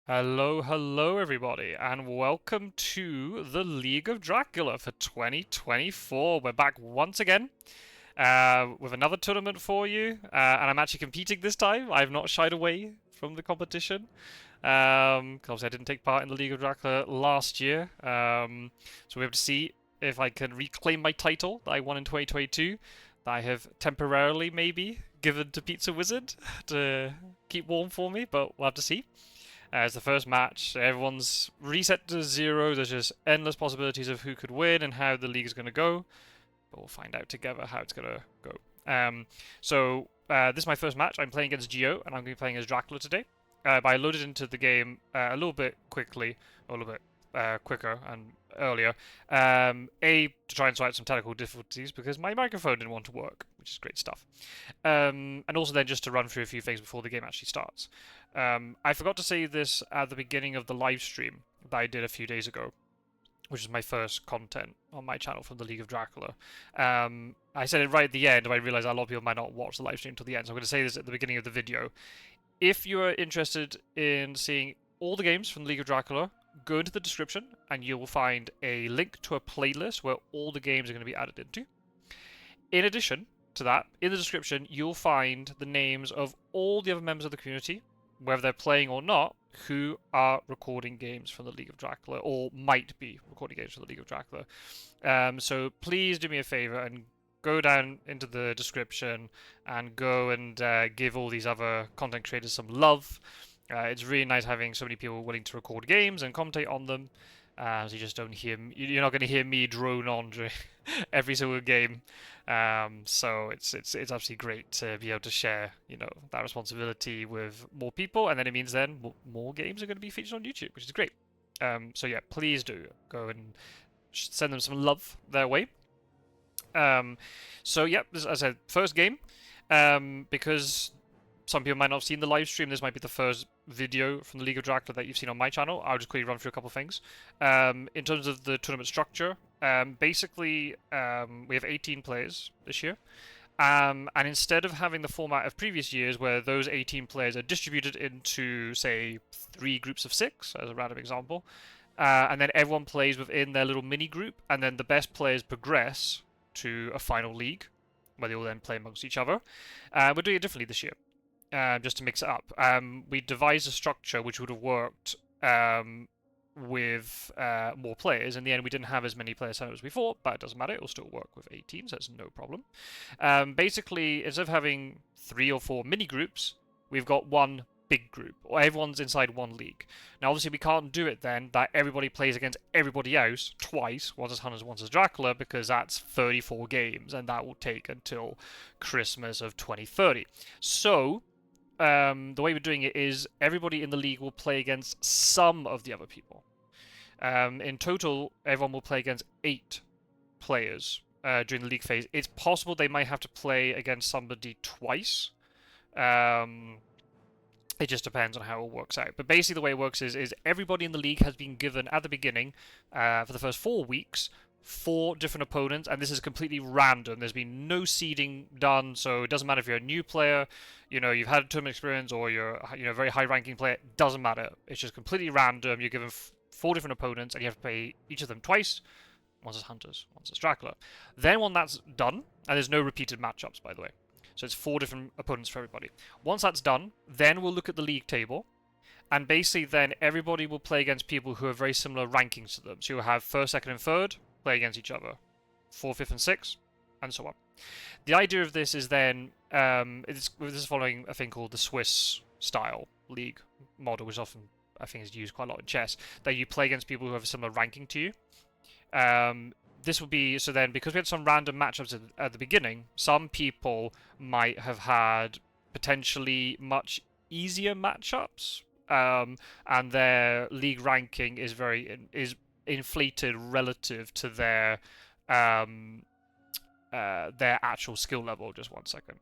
Hello everybody, and welcome to the League of Dracula for 2024. We're back once again with another tournament for you, and I'm actually competing this time. I've not shied away from the competition, because I didn't take part in the League of Dracula last year. So we have to see if I can reclaim my title that I won in 2022, that I have temporarily maybe given to Pizza Wizard to keep warm for me, but we'll have to see. It's the first match. Everyone's reset to 0. There's just endless possibilities of who could win and how the league is going to go. But we'll find out together how it's going to go. This is my first match. I'm playing against Geo, and I'm going to be playing as Dracula today. But I loaded into the game a little bit quickly, or a little bit quicker and earlier. To try and sort out some technical difficulties because my microphone didn't want to work, which is great stuff. And also then just to run through a few things before the game actually starts. I forgot to say this at the beginning of the live stream that I did a few days ago, which is my first content on my channel from the League of Dracula. I said it right at the end, but I realized a lot of people might not watch the live stream until the end, so I'm going to say this at the beginning of the video. If you are interested in seeing all the games from the League of Dracula, go into the description and you will find a link to a playlist where all the games are going to be added into. In addition to that, in the description, you'll find the names of all the other members of the community, whether they're playing or not, who are recording games from the League of Dracula, or might be recording games from the League of Dracula. So please do me a favor and go down into the description and go and give all these other content creators some love. It's really nice having so many people willing to record games and commentate on them. So you just don't hear. You're not going to hear me drone on during every single game. So it's absolutely great to be able to share, that responsibility with more people, and then it means then more games are going to be featured on YouTube, which is great. So yeah, please do go and send them some love their way. So yeah, as I said, first game, because some people might not have seen the live stream. This might be the first video from the League of Dracula that you've seen on my channel. I'll just quickly run through a couple of things. In terms of the tournament structure, basically we have 18 players this year. And instead of having the format of previous years where those 18 players are distributed into, say, 3 groups of 6, as a random example, and then everyone plays within their little mini group, and then the best players progress to a final league, where they will then play amongst each other. We're doing it differently this year. Just to mix it up. We devised a structure which would have worked with more players. In the end, we didn't have as many players as before, but it doesn't matter. It will still work with 8 teams. That's no problem. Basically, instead of having 3 or 4 mini groups, we've got one big group, or everyone's inside one league. Now, obviously, we can't do it then that everybody plays against everybody else twice, once as Hunters, once as Dracula, because that's 34 games, and that will take until Christmas of 2030. So the way we're doing it is everybody in the league will play against some of the other people. In total, everyone will play against 8 players during the league phase. It's possible they might have to play against somebody twice. It just depends on how it works out. But basically the way it works is everybody in the league has been given, at the beginning, for the first 4 weeks, 4 different opponents, and this is completely random. There's been no seeding done, so it doesn't matter if you're a new player, you've had a tournament experience, or you're a very high-ranking player. It doesn't matter. It's just completely random. You're given 4 different opponents, and you have to play each of them twice. Once as Hunters, once as Dracula. Then when that's done, and there's no repeated matchups, by the way. So it's 4 different opponents for everybody. Once that's done, then we'll look at the league table. And basically then everybody will play against people who have very similar rankings to them. So you'll have 1st, 2nd, and 3rd play against each other. 4th, 5th, and 6th, and so on. The idea of this is then, this is following a thing called the Swiss style league model, which often I think is used quite a lot in chess, that you play against people who have a similar ranking to you. This would be, so then, because we had some random matchups at the beginning, some people might have had potentially much easier matchups, and their league ranking is inflated relative to their actual skill level. Just one second.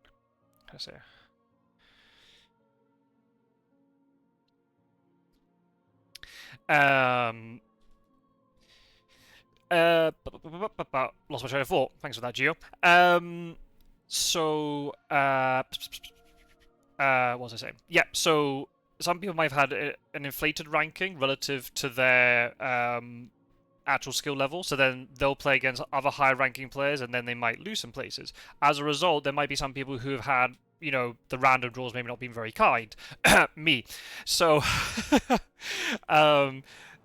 Let's see. Lost my train of thought. Thanks for that, Gio. What was I saying? Yeah, so some people might have had an inflated ranking relative to their actual skill level, so then they'll play against other higher ranking players and then they might lose some places. As a result, there might be some people who have had, you know, the random draws maybe not being very kind. Me. So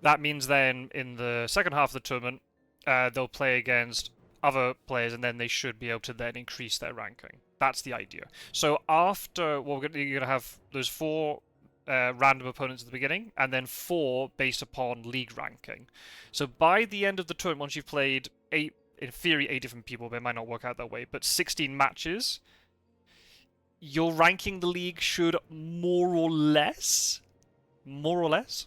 that means then in the second half of the tournament, they'll play against other players and then they should be able to then increase their ranking. That's the idea. So after, well, you're going to have those 4 random opponents at the beginning, and then 4 based upon league ranking. So by the end of the tournament, once you've played 8, in theory 8 different people, but it might not work out that way, but 16 matches, your ranking the league should more or less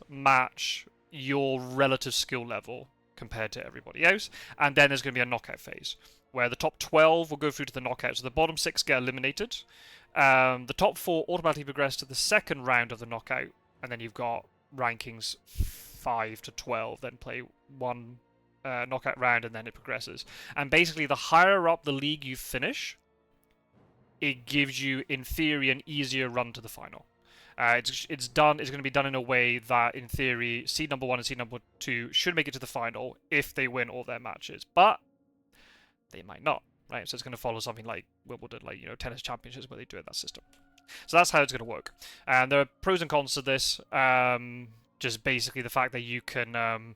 match your relative skill level compared to everybody else. And then there's going to be a knockout phase where the top 12 will go through to the knockout. So the bottom 6 get eliminated. The top 4 automatically progress to the second round of the knockout, and then you've got rankings 5 to 12, then play 1 knockout round, and then it progresses. And basically, the higher up the league you finish, it gives you, in theory, an easier run to the final. It's going to be done in a way that, in theory, seed number 1 and seed number 2 should make it to the final if they win all their matches, but they might not. Right, so it's going to follow something like Wimbledon, like, you know, tennis championships, where they do it that system. So that's how it's going to work. And there are pros and cons to this. Just basically the fact that you can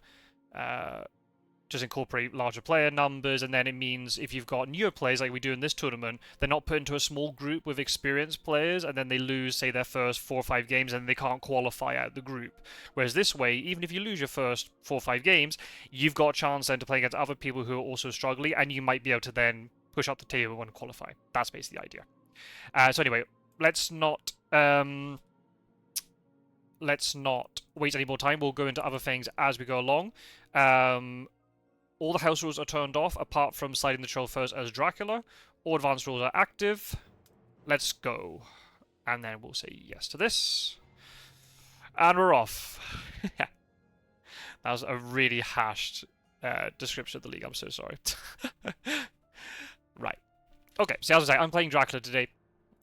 just incorporate larger player numbers, and then it means if you've got newer players like we do in this tournament, they're not put into a small group with experienced players, and then they lose, say, their first 4 or 5 games, and they can't qualify out the group. Whereas this way, even if you lose your first 4 or 5 games, you've got a chance then to play against other people who are also struggling, and you might be able to then push up the table and qualify. That's basically the idea. So anyway, let's not waste any more time. We'll go into other things as we go along. All the house rules are turned off, apart from sliding the troll first as Dracula. All advanced rules are active. Let's go. And then we'll say yes to this. And we're off. That was a really hashed description of the league. I'm so sorry. Right. Okay, so as I say, I'm playing Dracula today.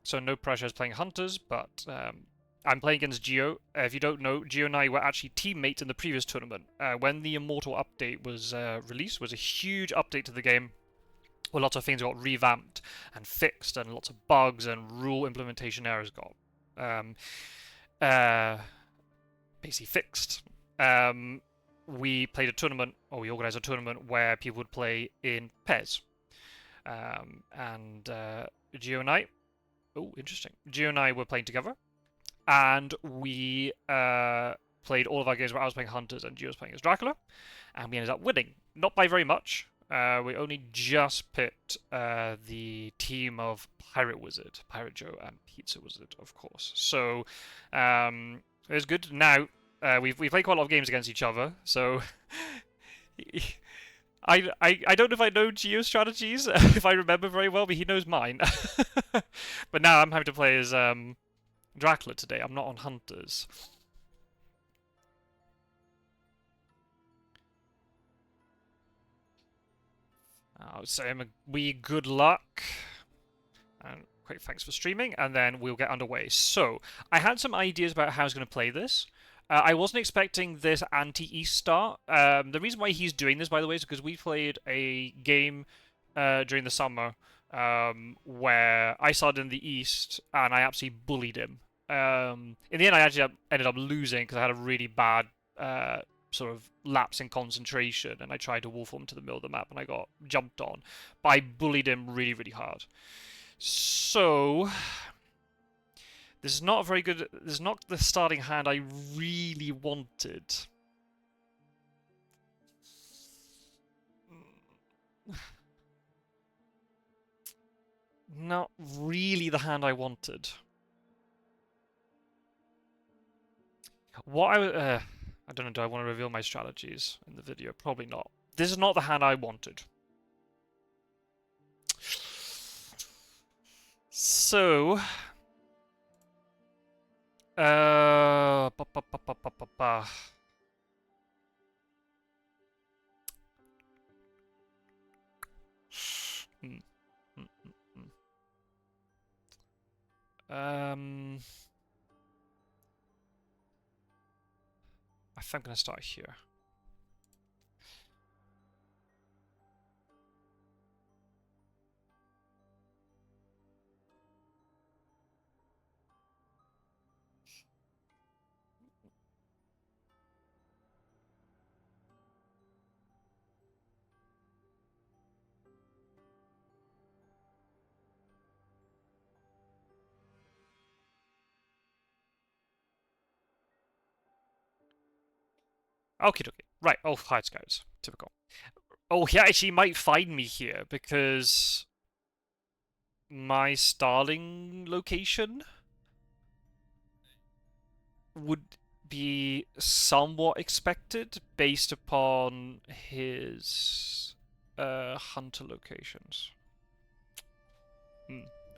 So no pressure as playing Hunters, but I'm playing against Geo. If you don't know, Geo and I were actually teammates in the previous tournament. When the Immortal update was released, was a huge update to the game, where lots of things got revamped and fixed, and lots of bugs and rule implementation errors got basically fixed. We played a tournament, or we organised a tournament where people would play in pairs. And Geo and I, oh, interesting. Geo and I were playing together. And we played all of our games where I was playing Hunters and Gio was playing as Dracula, and we ended up winning. Not by very much. We only just picked the team of Pirate Wizard, Pirate Joe, and Pizza Wizard, of course. So it was good. Now we've played quite a lot of games against each other, so I don't know if I know Gio's strategies, if I remember very well, but he knows mine. But now I'm having to play as Dracula today. I'm not on Hunters. I'll say him a wee good luck. And quick thanks for streaming, and then we'll get underway. So, I had some ideas about how I was going to play this. I wasn't expecting this anti-East start. The reason why he's doing this, by the way, is because we played a game during the summer where I started in the East, and I absolutely bullied him. In the end, I actually ended up losing because I had a really bad sort of lapse in concentration, and I tried to wolf him to the middle of the map, and I got jumped on. But I bullied him really, really hard. So this is not very good. This is not the starting hand I really wanted. Not really the hand I wanted. What I don't know, do I want to reveal my strategies in the video? Probably not. This is not the hand I wanted. So, ba, ba, ba, ba, ba, ba, ba. I think I'm going to start here. Okie dokie. Right. Oh, hi, scouts. Typical. Oh, he actually might find me here because my starting location would be somewhat expected based upon his hunter locations.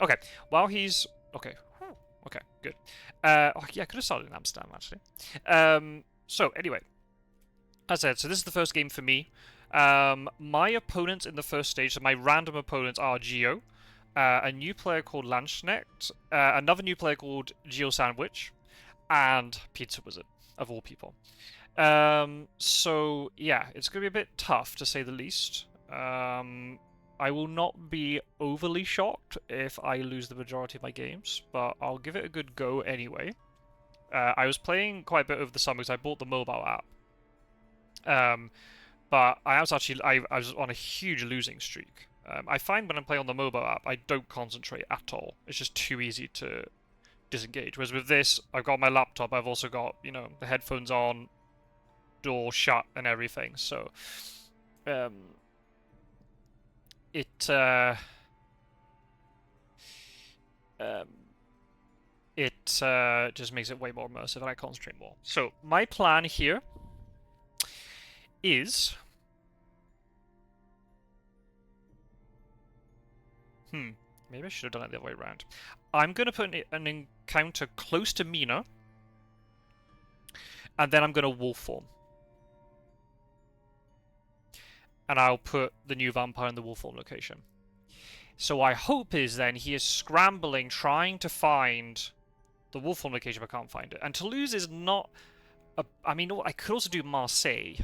Okay. While he's okay. Okay. Good. Oh, yeah, I could have started in Amsterdam actually. So anyway. As I said, so this is the first game for me. My opponents in the first stage, so my random opponents are Geo, a new player called Landsknecht, another new player called Geo Sandwich, and Pizza Wizard, of all people. So, yeah, it's going to be a bit tough, to say the least. I will not be overly shocked if I lose the majority of my games, but I'll give it a good go anyway. I was playing quite a bit over the summer because I bought the mobile app. But I was on a huge losing streak. I find when I'm playing on the mobile app, I don't concentrate at all. It's just too easy to disengage. Whereas with this, I've got my laptop. I've also got, you know, the headphones on, door shut, and everything. So, it just makes it way more immersive, and I concentrate more. So my plan here is. Maybe I should have done it the other way around. I'm going to put an encounter close to Mina, and then I'm going to wolf form. And I'll put the new vampire in the wolf form location. So I hope is then he is scrambling, trying to find the wolf form location, but can't find it. And Toulouse is not... I mean, I could also do Marseille.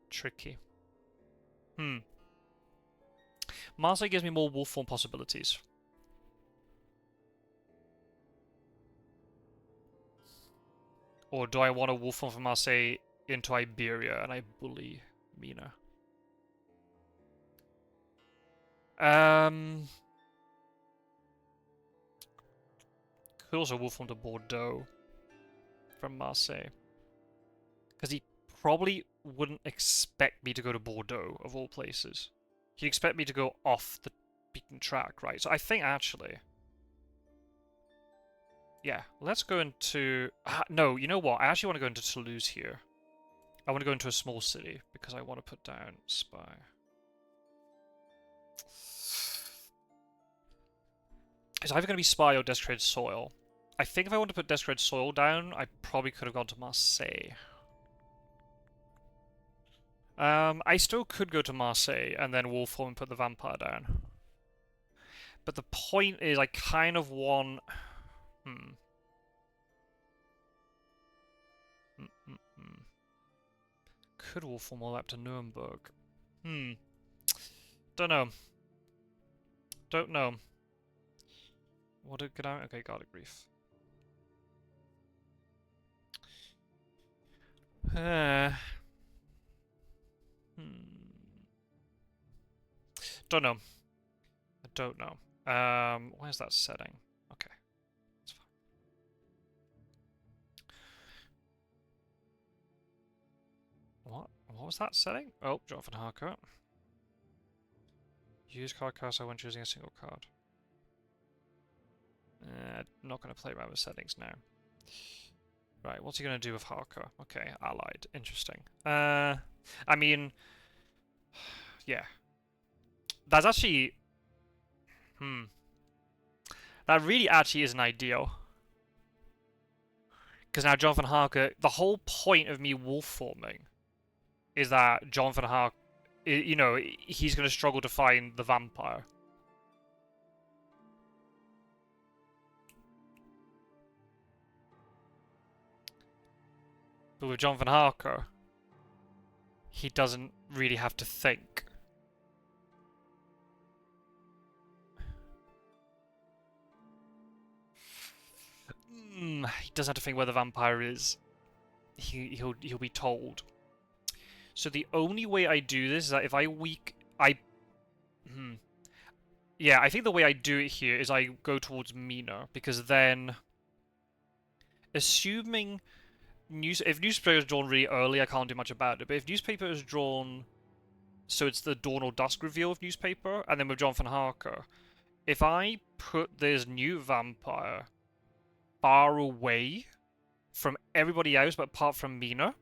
Tricky. Marseille gives me more wolf form possibilities. Or do I want a wolf form from Marseille into Iberia and I bully Mina? Could also wolf form to Bordeaux from Marseille. Because he probably wouldn't expect me to go to Bordeaux, of all places. He'd expect me to go off the beaten track, right? So I think actually... Yeah, let's go into... no, you know what? I actually want to go into Toulouse here. I want to go into a small city, because I want to put down Spy. It's either going to be Spy or Desecrated Soil. I think if I want to put Desecrated Soil down, I probably could have gone to Marseille. I still could go to Marseille and then wolf form and put the vampire down. But the point is, I kind of want... Could wolf form all up to Nuremberg. Don't know. Don't know. What did get out? Okay, Garlic Reef. Don't know. I don't know. Where's that setting? Okay. That's fine. What was that setting? Oh, Jonathan Harker. Use card caster when choosing a single card. I'm not going to play around with settings now. Right, what's he going to do with Harker? Okay, allied. Interesting. I mean... Yeah. That's actually... That really actually isn't ideal. Because now Jonathan Harker... The whole point of me wolf forming is that Jonathan Harker... You know, he's going to struggle to find the vampire. But with Jonathan Harker, he doesn't really have to think. He doesn't have to think where the vampire is. He'll be told. So the only way I do this is that if I yeah, I think the way I do it here is I go towards Mina, because then, assuming if newspaper is drawn really early, I can't do much about it. But if newspaper is drawn, so it's the dawn or dusk reveal of newspaper, and then with Jonathan Harker, if I put this new vampire far away from everybody else, but apart from Mina,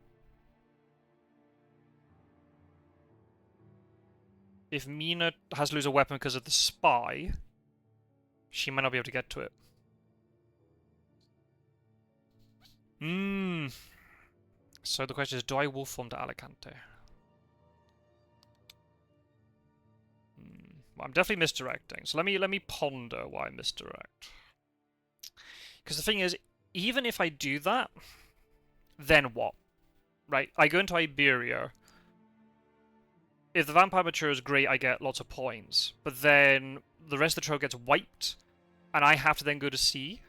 if Mina has to lose a weapon because of the spy, she might not be able to get to it. So the question is, do I wolf form to Alicante? Well, I'm definitely misdirecting. So let me ponder why I misdirect. Because the thing is, even if I do that, then what? Right? I go into Iberia. If the vampire matures, great, I get lots of points. But then the rest of the trail gets wiped, and I have to then go to sea.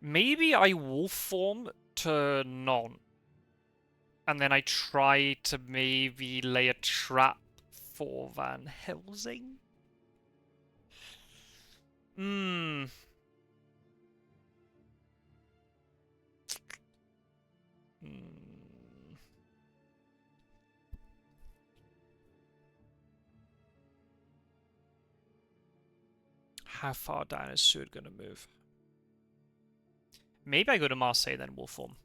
Maybe I wolf form to Nantes, and then I try to maybe lay a trap for Van Helsing? How far down is Sword gonna move? Maybe I go to Marseille, then wolf form.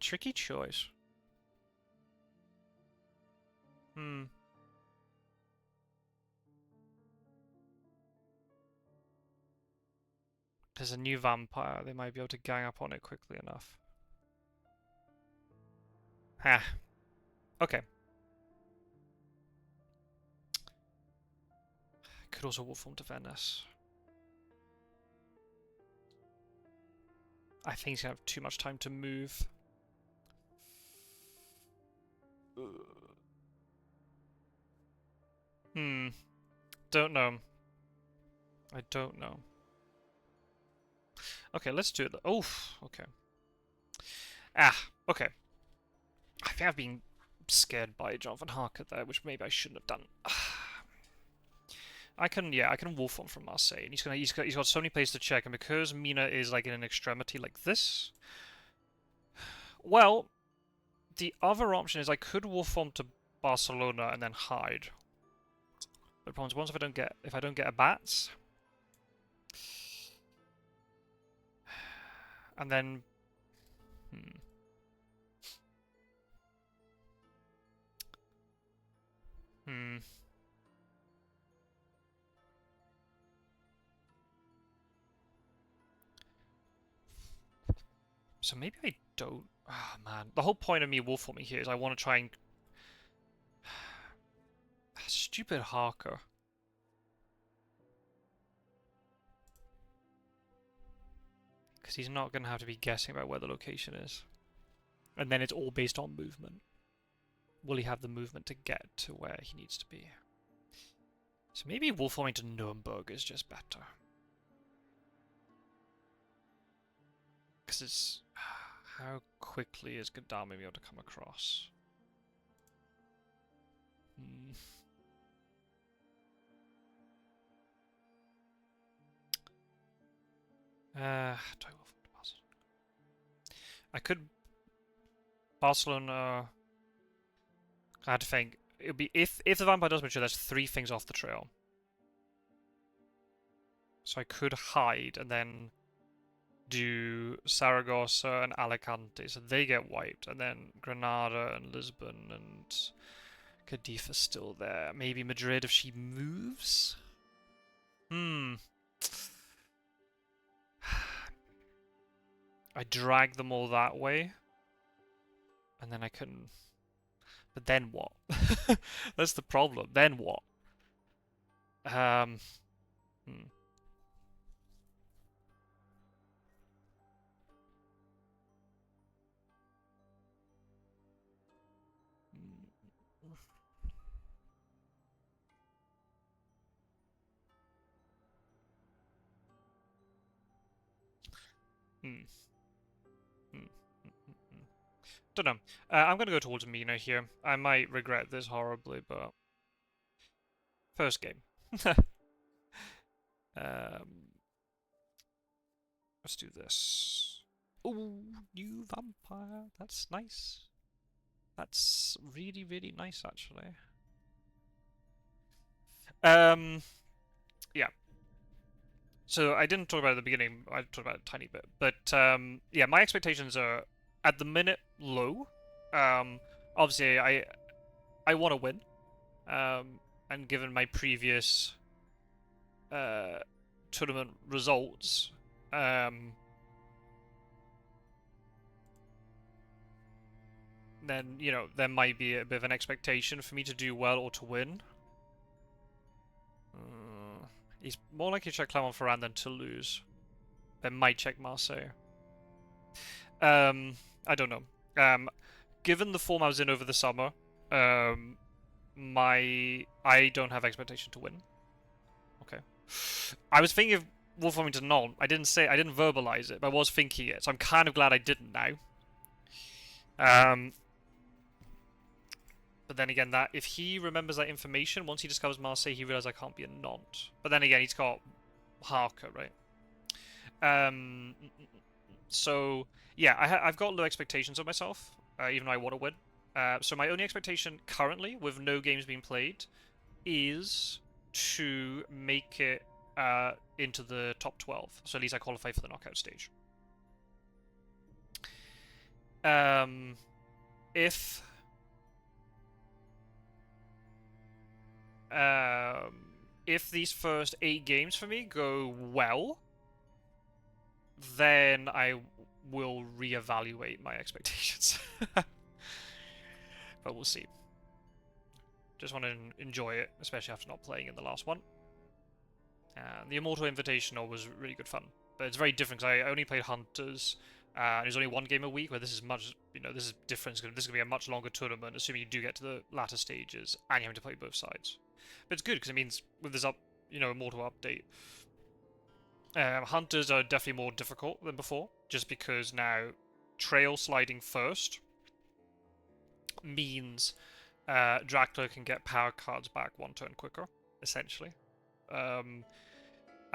Tricky choice. There's a new vampire. They might be able to gang up on it quickly enough. Ha. Okay. Could also wolf form to Venice. I think he's gonna have too much time to move. Don't know. I don't know. Okay, let's do it. Oh, okay. Okay. I think I've been scared by Jonathan Harker there, which maybe I shouldn't have done. I can wolf form from Marseille, and he's got so many places to check, and because Mina is like in an extremity like this, well, the other option is I could wolf form to Barcelona and then hide. But the problem is, once if I don't get a bats, and then So maybe I don't. Ah, man. The whole point of me wolf forming here is I want to try and stupid Harker. Because he's not going to have to be guessing about where the location is. And then it's all based on movement. Will he have the movement to get to where he needs to be? So maybe wolf forming to Nuremberg is just better. Because it's... How quickly is Gaddafi able to come across? Do I wolf to Barcelona? I could Barcelona. I had to think. It would be if the vampire does mature, there's 3 things off the trail. So I could hide and then do Saragossa and Alicante, so they get wiped, and then Granada and Lisbon and Cadiz is still there. Maybe Madrid if she moves. I drag them all that way, and then I can. But then what? That's the problem. Then what? Um, hmm. Hmm. Hmm. Don't know. I'm gonna go towards Mina here. I might regret this horribly, but first game. um, let's do this. Ooh, new vampire. That's nice. That's really, really nice, actually. Um, yeah. So I didn't talk about it at the beginning. I talked about it a tiny bit, but yeah, my expectations are at the minute low. Obviously, I want to win. And given my previous uh, tournament results, then there might be a bit of an expectation for me to do well or to win. He's more likely to check Clermont-Ferrand than Toulouse. Then might check Marseille. I don't know. Given the form I was in over the summer, I don't have expectation to win. Okay. I was thinking of Wolverhampton non. I didn't verbalize it, but I was thinking it, so I'm kind of glad I didn't now. But then again, that if he remembers that information, once he discovers Marseille, he realizes I can't be a Nantes. But then again, he's got Harker, right? So yeah, I've got low expectations of myself, even though I want to win. So my only expectation currently, with no games being played, is to make it into the top 12. So at least I qualify for the knockout stage. If if these first 8 games for me go well, then I will reevaluate my expectations. But we'll see. Just want to enjoy it, especially after not playing in the last one. The Immortal Invitational was really good fun, but it's very different because I only played Hunters. And there's only one game a week, where this is much, this is different. This is going to be a much longer tournament, assuming you do get to the latter stages, and you have to play both sides. But it's good, because it means with this Immortal update, Hunters are definitely more difficult than before, just because now trail sliding first means Dracula can get power cards back one turn quicker, essentially. And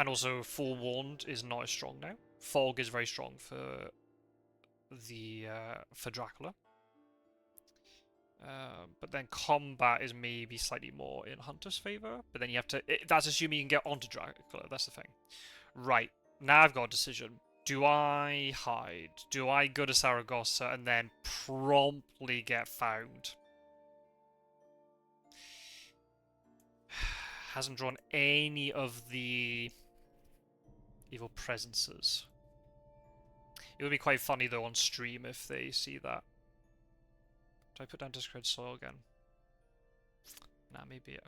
also, Forewarned is not as strong now. Fog is very strong for for Dracula. But then combat is maybe slightly more in Hunter's favor. But then you have to... that's assuming you can get onto Dracula. That's the thing. Right. Now I've got a decision. Do I hide? Do I go to Saragossa and then promptly get found? Hasn't drawn any of the evil presences. It would be quite funny, though, on stream if they see that. Do I put down Discred Soil again? Nah, maybe...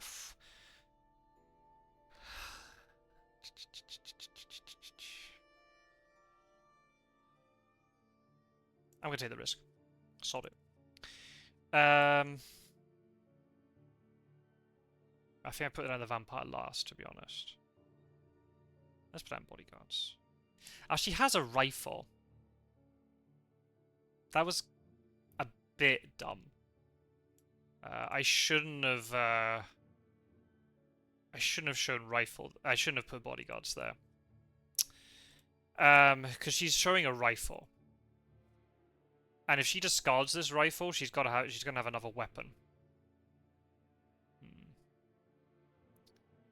I'm gonna take the risk. Sod it. I think I put down the Vampire last, to be honest. Let's put down Bodyguards. She has a rifle. That was a bit dumb. I shouldn't have... I shouldn't have shown rifle. I shouldn't have put Bodyguards there. Because she's showing a rifle. And if she discards this rifle, she's gonna have another weapon.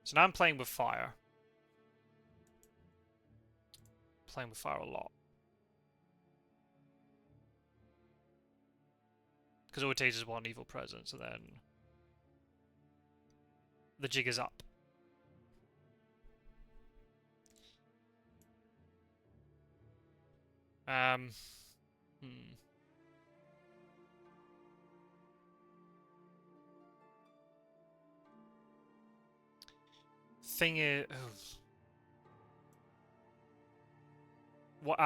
So now I'm playing with fire. Playing with fire a lot. Because all it takes is one evil presence, and then the jig is up. thing is... Oh. What?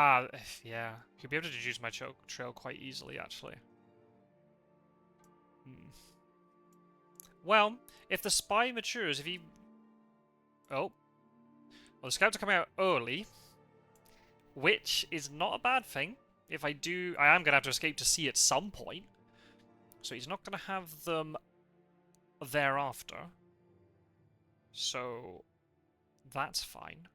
Yeah. You'll be able to deduce my trail quite easily, actually. Well, if the spy matures, if he... Oh. Well, the scouts are coming out early, which is not a bad thing. If I do... I am going to have to escape to sea at some point. So he's not going to have them thereafter. So that's fine.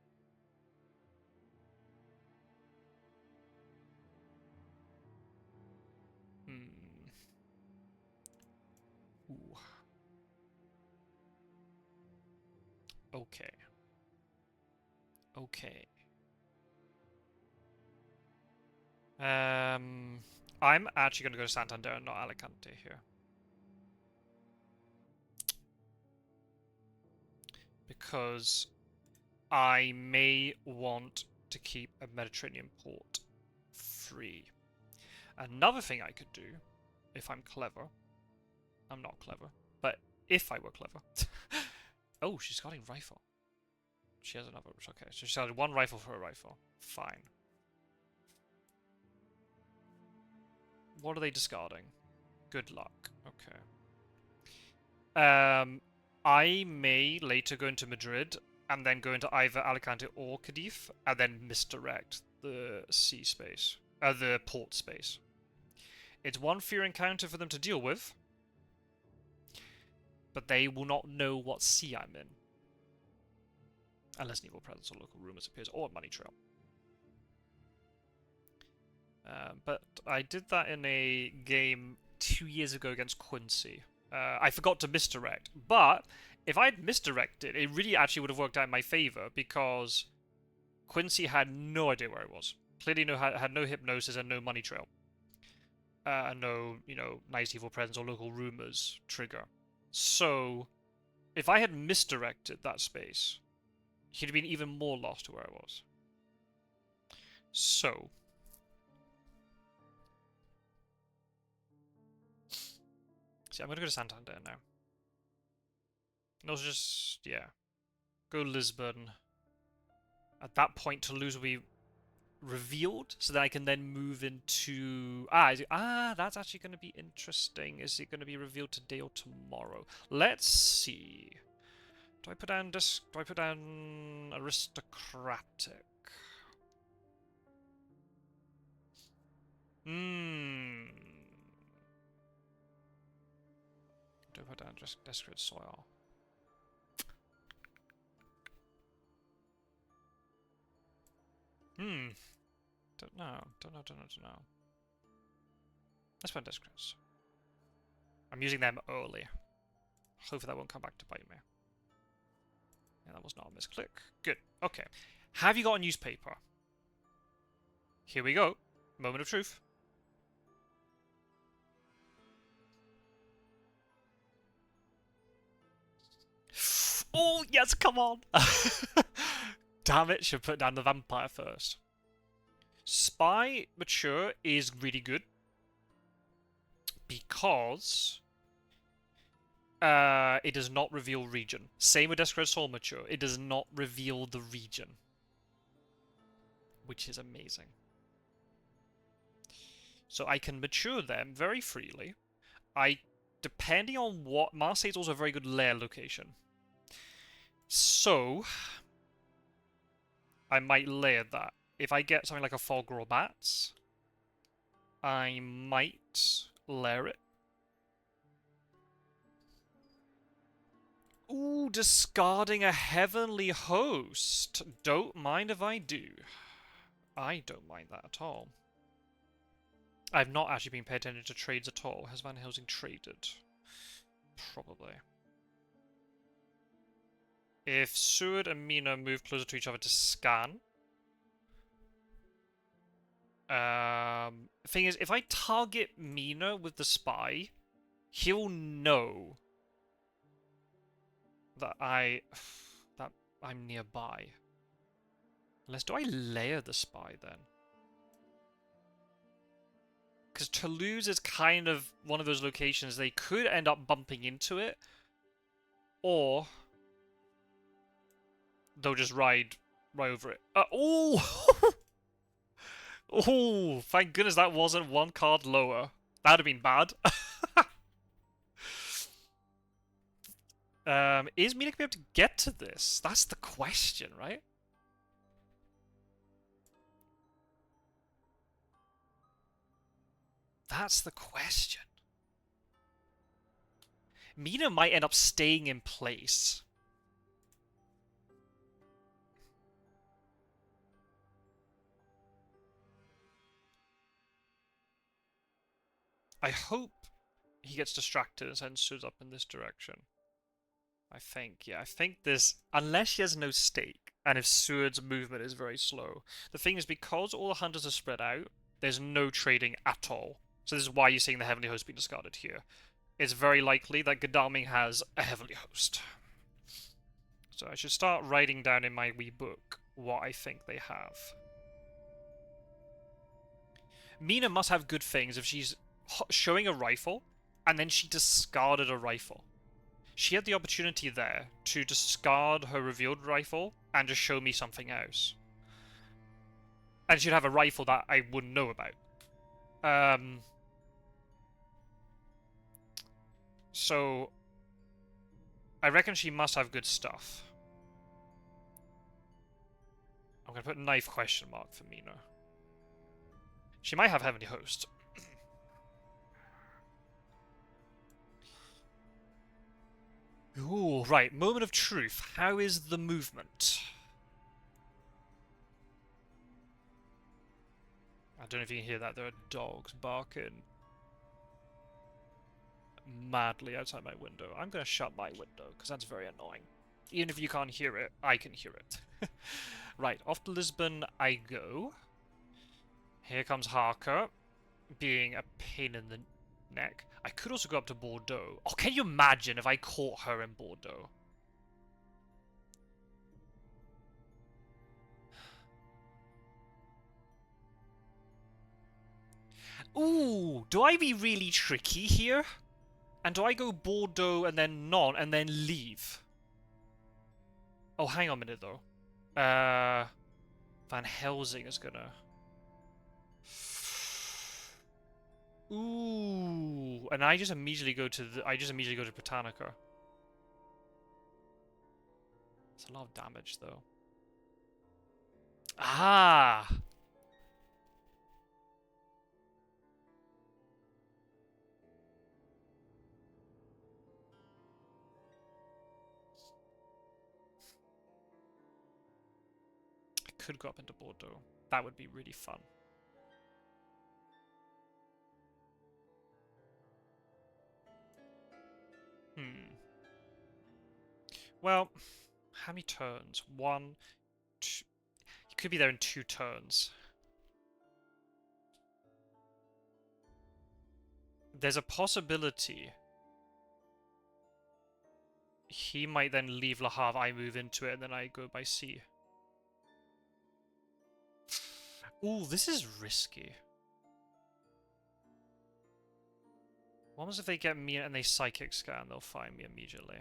Ooh. Okay. Okay. I'm actually going to go to Santander and not Alicante here. Because I may want to keep a Mediterranean port free. Another thing I could do, if I'm clever, I'm not clever, but if I were clever. Oh, she's got a rifle. She has another, okay, so she's got one rifle for a rifle. Fine. What are they discarding? Good luck. Okay. I may later go into Madrid and then go into either Alicante or Cadiz and then misdirect the sea space, the port space. It's one fear encounter for them to deal with, but they will not know what sea I'm in. Unless an evil presence or local rumors appears, or a money trail. But I did that in a game 2 years ago against Quincy. I forgot to misdirect, but if I had misdirected, it really actually would have worked out in my favor because Quincy had no idea where I was. Clearly had no hypnosis and no money trail. No, nice evil presence or local rumors trigger. So, if I had misdirected that space, he'd have been even more lost to where I was. So... See, I'm going to go to Santander now. And also just, yeah. Go Lisbon. At that point, Toulouse will be revealed, so that I can then move into... that's actually going to be interesting. Is it going to be revealed today or tomorrow? Let's see. Do I put down aristocratic? Do I put down just desperate soil? Don't know. Let's put Discrets. I'm using them early. Hopefully that won't come back to bite me. Yeah, that was not a misclick. Good. Okay. Have you got a newspaper? Here we go. Moment of truth. Oh, yes, come on! Damn it, should put down the vampire first. Spy Mature is really good. Because... it does not reveal region. Same with Desperate Soul Mature. It does not reveal the region. Which is amazing. So I can mature them very freely. Depending on what... Marseille is also a very good lair location. So... I might layer that. If I get something like a Fog or Bats, I might layer it. Ooh, discarding a Heavenly Host. Don't mind if I do. I don't mind that at all. I've not actually been paying attention to trades at all. Has Van Helsing traded? Probably. If Seward and Mina move closer to each other to scan... thing is, if I target Mina with the spy, he'll know that I'm nearby. Unless, do I layer the spy then? Because Toulouse is kind of one of those locations they could end up bumping into it, or they'll just ride right over it. Oh! Oh, thank goodness that wasn't one card lower. That'd have been bad. Is Mina gonna be able to get to this? That's the question, right? That's the question. Mina might end up staying in place. I hope he gets distracted and sends Suds up in this direction. I think, yeah, I think this, unless she has no stake, and if Seward's movement is very slow. The thing is, because all the hunters are spread out, there's no trading at all. So this is why you're seeing the Heavenly Host being discarded here. It's very likely that Godalming has a Heavenly Host. So I should start writing down in my wee book what I think they have. Mina must have good things if she's showing a rifle, and then she discarded a rifle. She had the opportunity there to discard her revealed rifle and just show me something else. And she'd have a rifle that I wouldn't know about. So I reckon she must have good stuff. I'm going to put knife question mark for Mina. She might have Heavenly Host. Ooh, right. Moment of truth. How is the movement? I don't know if you can hear that. There are dogs barking madly outside my window. I'm going to shut my window, because that's very annoying. Even if you can't hear it, I can hear it. Right, off to Lisbon I go. Here comes Harker, being a pain in the neck. I could also go up to Bordeaux. Oh, can you imagine if I caught her in Bordeaux? Ooh, do I be really tricky here? And do I go Bordeaux and then non and then leave? Oh, hang on a minute though. Van Helsing is gonna... Ooh, and I just immediately go to Britannica. It's a lot of damage though. Ah! I could go up into Bordeaux. That would be really fun. Well, how many turns? 1, 2... He could be there in 2 turns. There's a possibility he might then leave Le Havre, I move into it, and then I go by sea. Ooh, this is risky. What happens if they get me and they psychic scan? They'll find me immediately.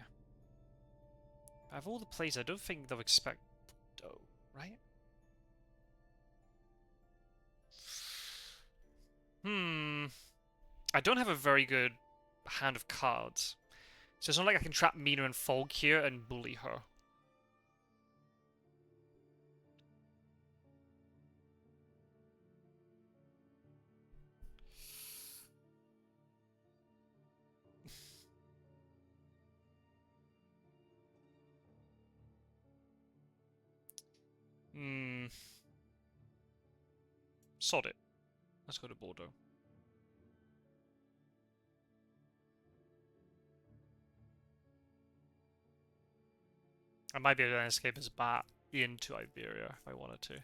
Out of all the plays, I don't think they'll expect Bordeaux, right? I don't have a very good hand of cards. So it's not like I can trap Mina and Folg here and bully her. Sod it. Let's go to Bordeaux. I might be able to escape as bat into Iberia if I wanted to.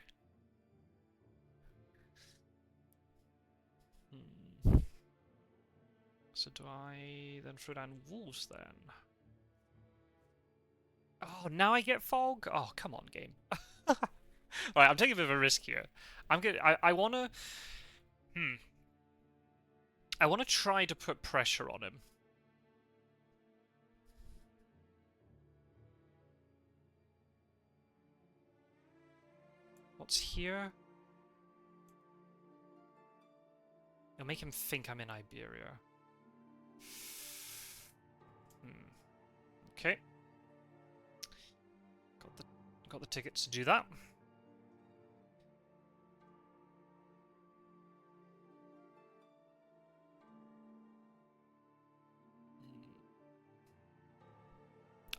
So do I then throw down wolves then? Oh, now I get fog? Oh, come on, game. Alright, I'm taking a bit of a risk here. I wanna... I wanna try to put pressure on him. guards here. It'll make him think I'm in Iberia. Okay. Got the tickets to do that.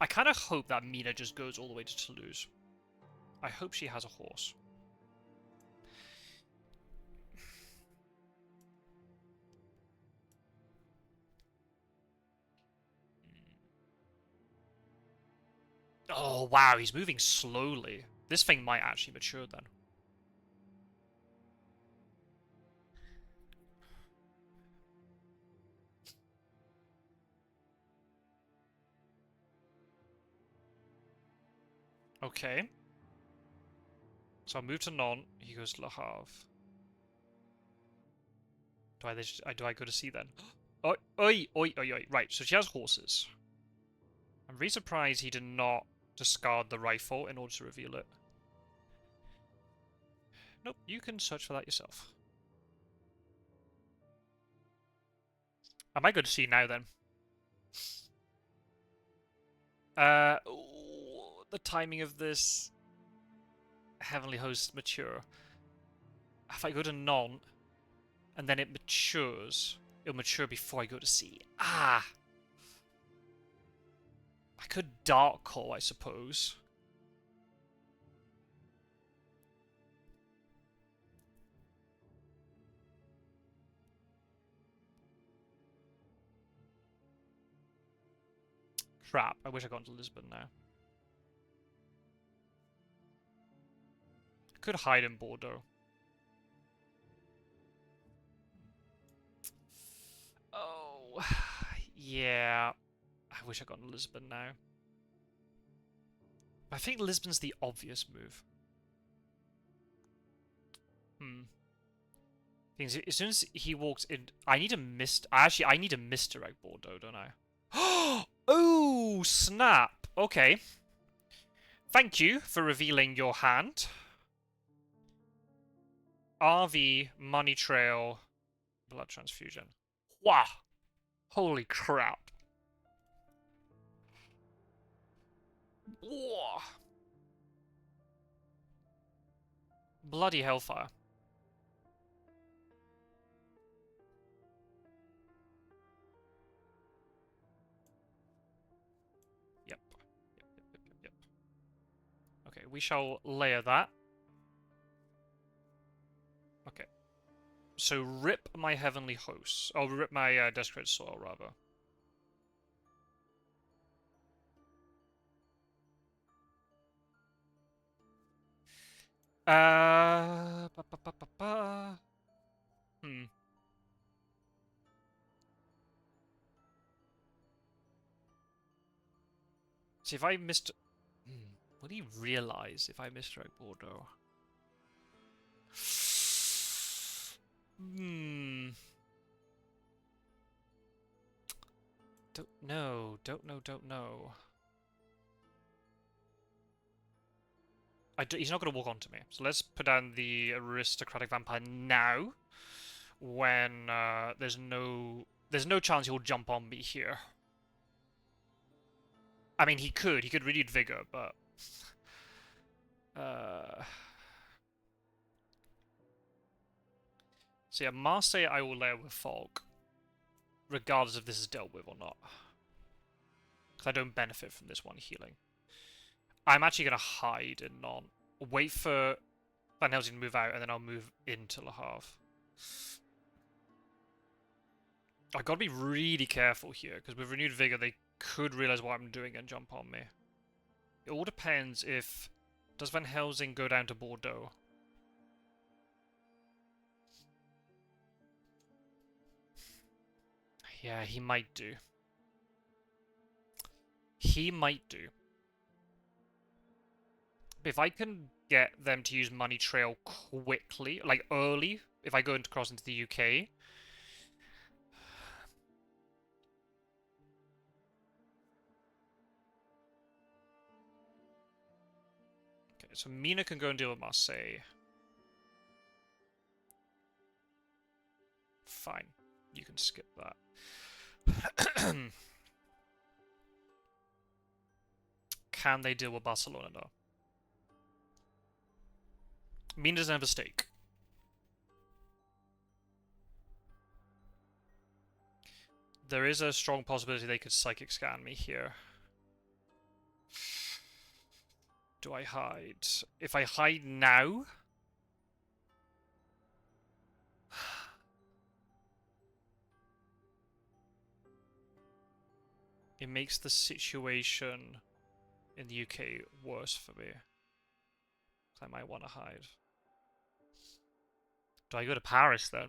I kind of hope that Mina just goes all the way to Toulouse. I hope she has a horse. Oh, wow, he's moving slowly. This thing might actually mature then. Okay. So I'll move to Nantes. He goes to Le Havre. Do I go to sea then? Oi, oi, oi, oi, oi. Right, so she has horses. I'm really surprised he did not discard the rifle in order to reveal it. Nope, you can search for that yourself. I might go to sea now then. Ooh, the timing of this Heavenly Host mature. If I go to Nantes and then it matures, it'll mature before I go to sea. Ah! I could Dark Call, I suppose. Crap, I wish I'd gone to Lisbon now. I could hide in Bordeaux. Oh, yeah. I wish I'd gone to Lisbon now. I think Lisbon's the obvious move. As soon as he walks in, I need to actually, I need to misdirect Bordeaux, don't I? Oh, snap. Okay. Thank you for revealing your hand. RV, money trail, blood transfusion. Wow. Holy crap. Whoa. Bloody hellfire. Yep. Yep. Okay, we shall layer that. Okay. So rip my heavenly hosts. Oh, rip my desecrated soil, rather. See, if I missed... Will he realize if I misdirect Bordeaux? Don't know. He's not going to walk onto me. So let's put down the aristocratic vampire now. When there's no chance he'll jump on me here. I mean, he could renewed vigor, but so yeah, Marseille I will layer with fog, regardless if this is dealt with or not, because I don't benefit from this one healing. I'm actually gonna hide in Nantes, wait for Van Helsing to move out, and then I'll move into Le Havre. I gotta be really careful here, because with renewed vigor they could realize what I'm doing and jump on me. It all depends if... Does Van Helsing go down to Bordeaux? Yeah, he might do. He might do. But if I can get them to use money trail quickly, like early, if I go across into the UK... Okay, so Mina can go and deal with Marseille. fine. You can skip that. Can they deal with Barcelona, though? Mean doesn't have a stake. There is a strong possibility they could psychic scan me here. Do I hide? If I hide now... it makes the situation in the UK worse for me. I might want to hide. Do I go to Paris then?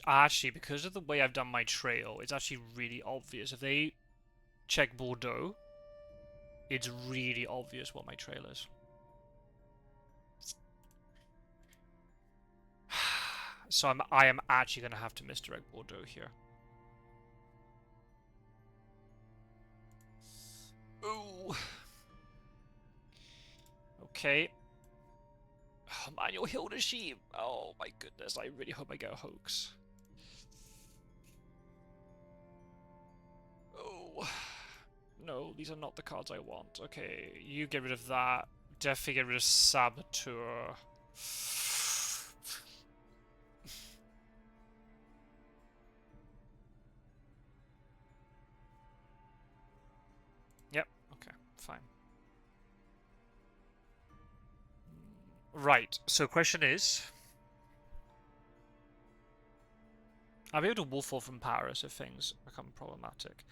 Actually, because of the way I've done my trail, it's actually really obvious. If they check Bordeaux, it's really obvious what my trail is. So I am actually going to have to misdirect Bordeaux here. Ooh. Okay. Oh, Manuel Hilda sheep. Oh my goodness, I really hope I get a hoax. Oh. No, these are not the cards I want. Okay, you get rid of that. Definitely get rid of Saboteur. Yep, okay, fine. Right, so question is... I'll be able to wolf off from Paris if things become problematic.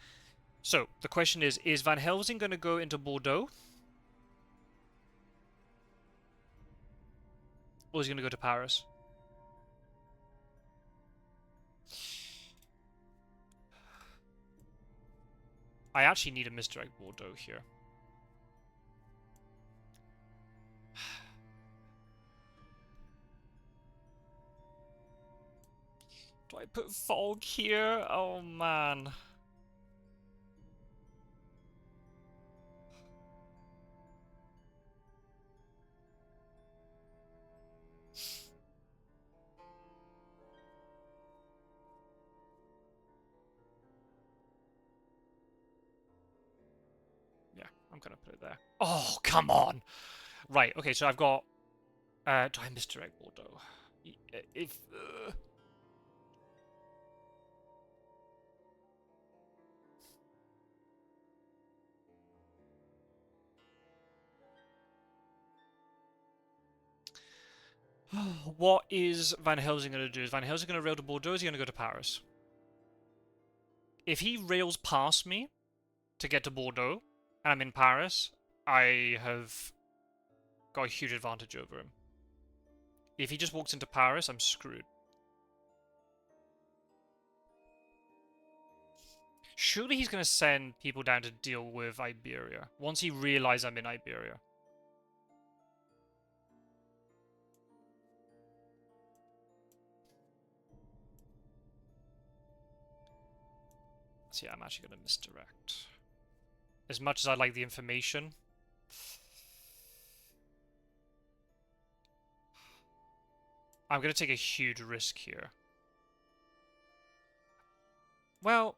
So, the question is Van Helsing going to go into Bordeaux? Or is he going to go to Paris? I actually need a misdirect Bordeaux here. Do I put fog here? Oh man. Yeah, I'm gonna put it there. Oh, come on! Right, okay, so I've got... do I misdirect Bordeaux? If... What is Van Helsing going to do? Is Van Helsing going to rail to Bordeaux, or is he going to go to Paris? If he rails past me to get to Bordeaux, and I'm in Paris, I have got a huge advantage over him. If he just walks into Paris, I'm screwed. Surely he's going to send people down to deal with Iberia, once he realizes I'm in Iberia. So yeah, I'm actually going to misdirect. As much as I like the information... I'm going to take a huge risk here. Well...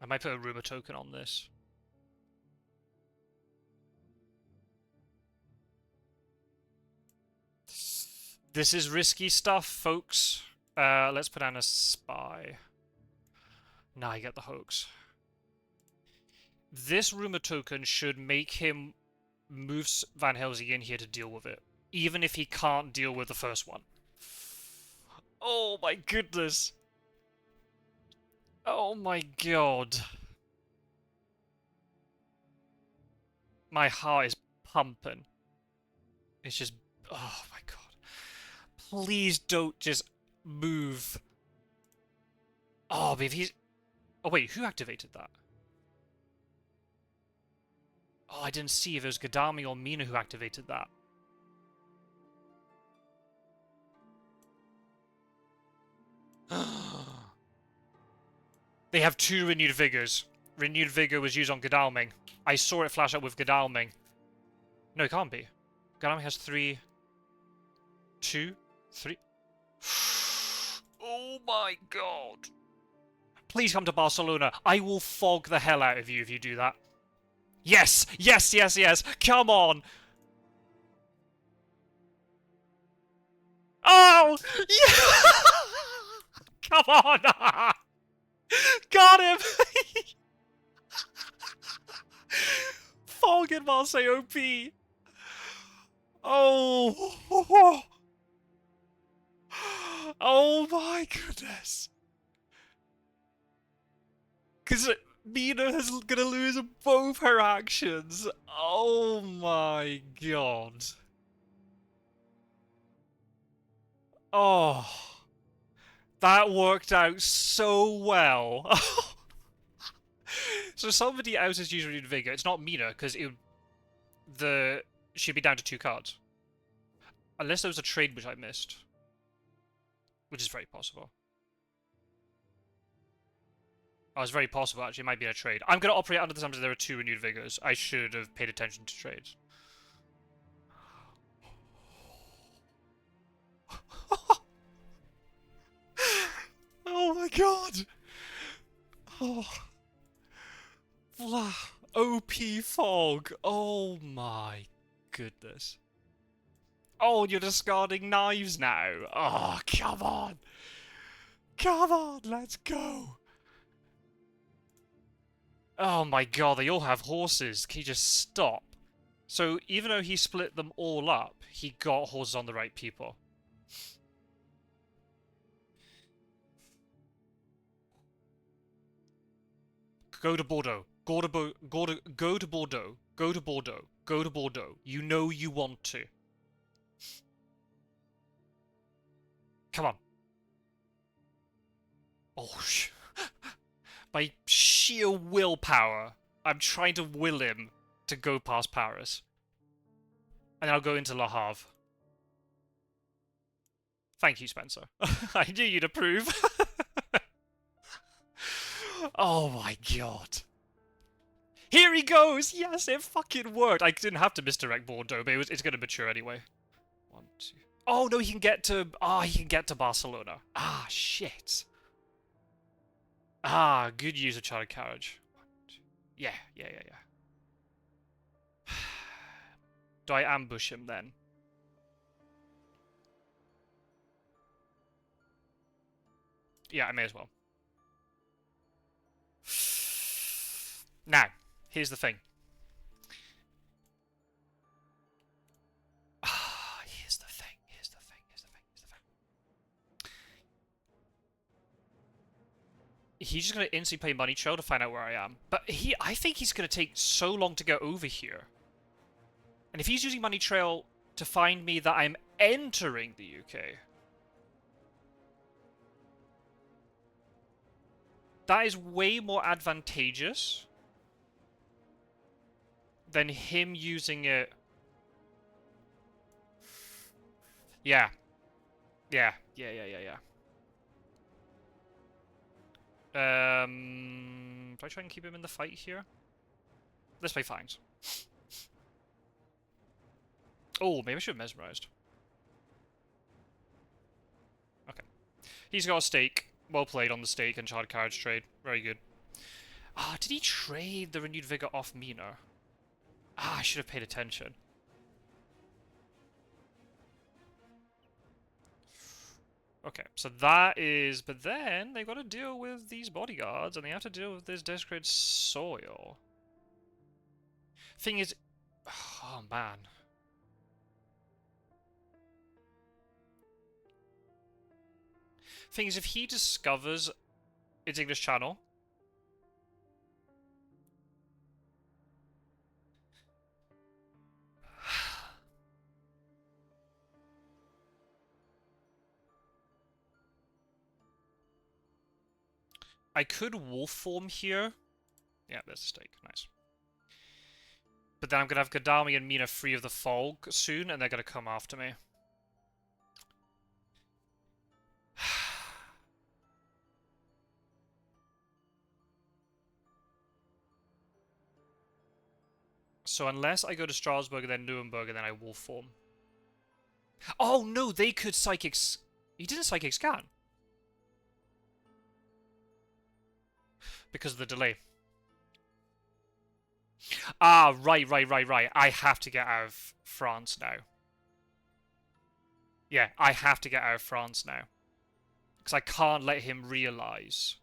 I might put a rumor token on this. This is risky stuff, folks. Let's put down a spy. Now I get the hoax. This rumor token should make him move Van Helsing in here to deal with it, even if he can't deal with the first one. Oh my goodness. Oh my god. My heart is pumping. It's just... oh my god. Please don't just move. Oh, but if he's... Oh wait, who activated that? Oh, I didn't see if it was Gadami or Mina who activated that. They have 2 Renewed Vigors. Renewed Vigor was used on Godalming. I saw it flash up with Godalming. No, it can't be. Godalming has 3... 2? 3? Oh my god. Please come to Barcelona. I will fog the hell out of you if you do that. Yes! Yes, yes, yes! Come on! Oh! Yeah! Come on! Got him! Fog in Marseille OP! Oh! Oh my goodness! Because Mina is gonna lose both her actions. Oh my god. Oh. That worked out so well. So somebody else is using Vigor. It's not Mina, because she'd be down to 2 cards. Unless there was a trade which I missed. Which is very possible. Oh, it's very possible, actually. It might be a trade. I'm going to operate under the assumption there are 2 Renewed Vigors. I should have paid attention to trades. Oh my god! Oh. Blah. OP Fog. Oh my goodness. Oh, you're discarding knives now. Oh, come on. Come on, let's go. Oh my god, they all have horses. Can you just stop? So, even though he split them all up, he got horses on the right people. Go to Bordeaux. Go to Bordeaux. Go to Bordeaux. Go to Bordeaux. Go to Bordeaux. You know you want to. Come on. Oh, by sheer willpower, I'm trying to will him to go past Paris. And I'll go into Le Havre. Thank you, Spencer. I knew you'd approve. Oh my god. Here he goes! Yes, it fucking worked! I didn't have to misdirect Bordeaux, but it's gonna mature anyway. 1, 2... Oh, no, he can get to... Ah, he can get to Barcelona. Ah, shit. Ah, good use of chartered carriage. 1, 2... Yeah. Do I ambush him then? Yeah, I may as well. Now, here's the thing. Here's the thing. He's just going to instantly play Money Trail to find out where I am. But I think he's going to take so long to get over here. And if he's using Money Trail to find me that I'm entering the UK... That is way more advantageous than him using it... Yeah. Do I try and keep him in the fight here? Let's play fines. Oh, maybe I should have mesmerized. Okay. He's got a stake. Well played on the stake and charred carriage trade. Very good. Ah, did he trade the Renewed Vigor off Mina? Ah, I should have paid attention. Okay, so that is... But then they've got to deal with these bodyguards, and they have to deal with this desecrated soil. Thing is... Oh, man. Thing is, if he discovers its English Channel... I could wolf form here. Yeah, there's a stake. Nice. But then I'm gonna have Gadami and Mina free of the fog soon, and they're gonna come after me. So unless I go to Strasbourg and then Nuremberg and then I wolf form. Oh no, they could psychic. He didn't psychic scan because of the delay. Ah, right. I have to get out of France now. Yeah, I have to get out of France now. Because I can't let him realise.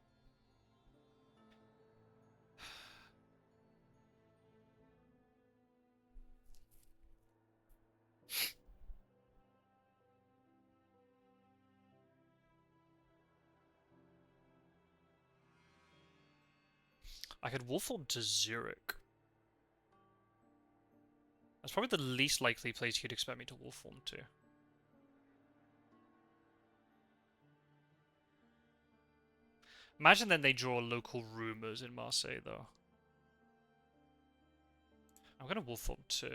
I could wolf form to Zurich. That's probably the least likely place you'd expect me to wolf form to. Imagine then they draw local rumours in Marseille, though. I'm going to wolf form to...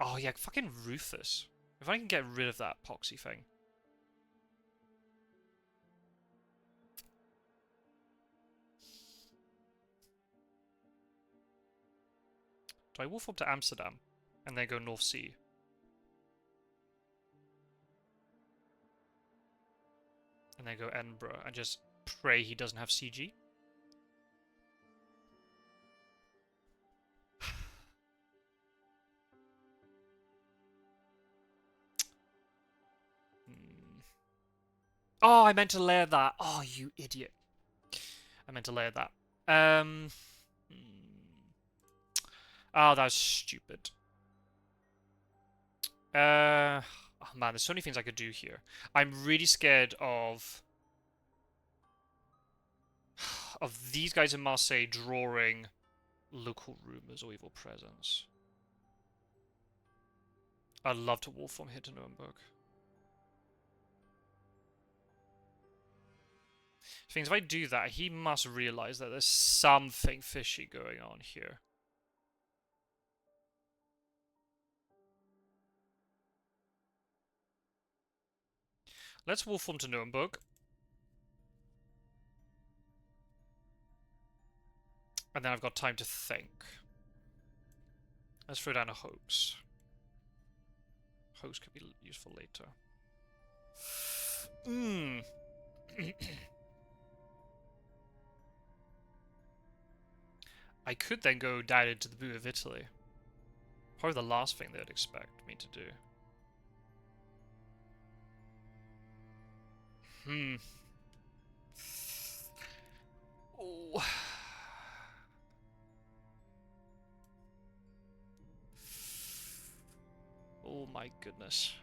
Oh, yeah, fucking Rufus. If I can get rid of that poxy thing. Do I wolf up to Amsterdam? And then go North Sea? And then go Edinburgh and just pray he doesn't have CG? Oh, I meant to layer that. Oh, you idiot. I meant to layer that. Oh, that was stupid. Oh man, there's so many things I could do here. I'm really scared of these guys in Marseille drawing local rumors or evil presence. I'd love to wolf from here to Nuremberg. Things if I do that, he must realize that there's something fishy going on here. Let's wolf form to Nuremberg. And then I've got time to think. Let's throw down a hoax. Hoax could be useful later. I could then go down into the boot of Italy. Probably the last thing they'd expect me to do. Oh. Oh my goodness.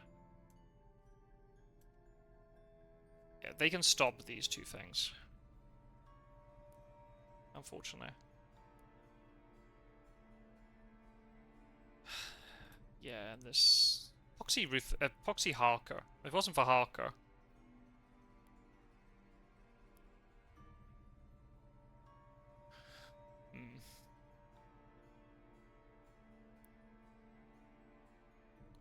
Yeah, they can stop these two things. Unfortunately. Yeah, and this... Poxy Harker. If it wasn't for Harker...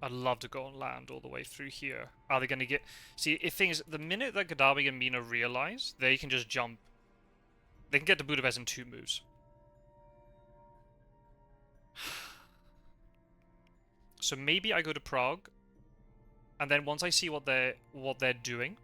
I'd love to go on land all the way through here. Are they going to get... See, the thing is, the minute that Gaddafi and Mina realize, they can just jump. They can get to Budapest in 2 moves. So maybe I go to Prague, and then once I see what they're doing...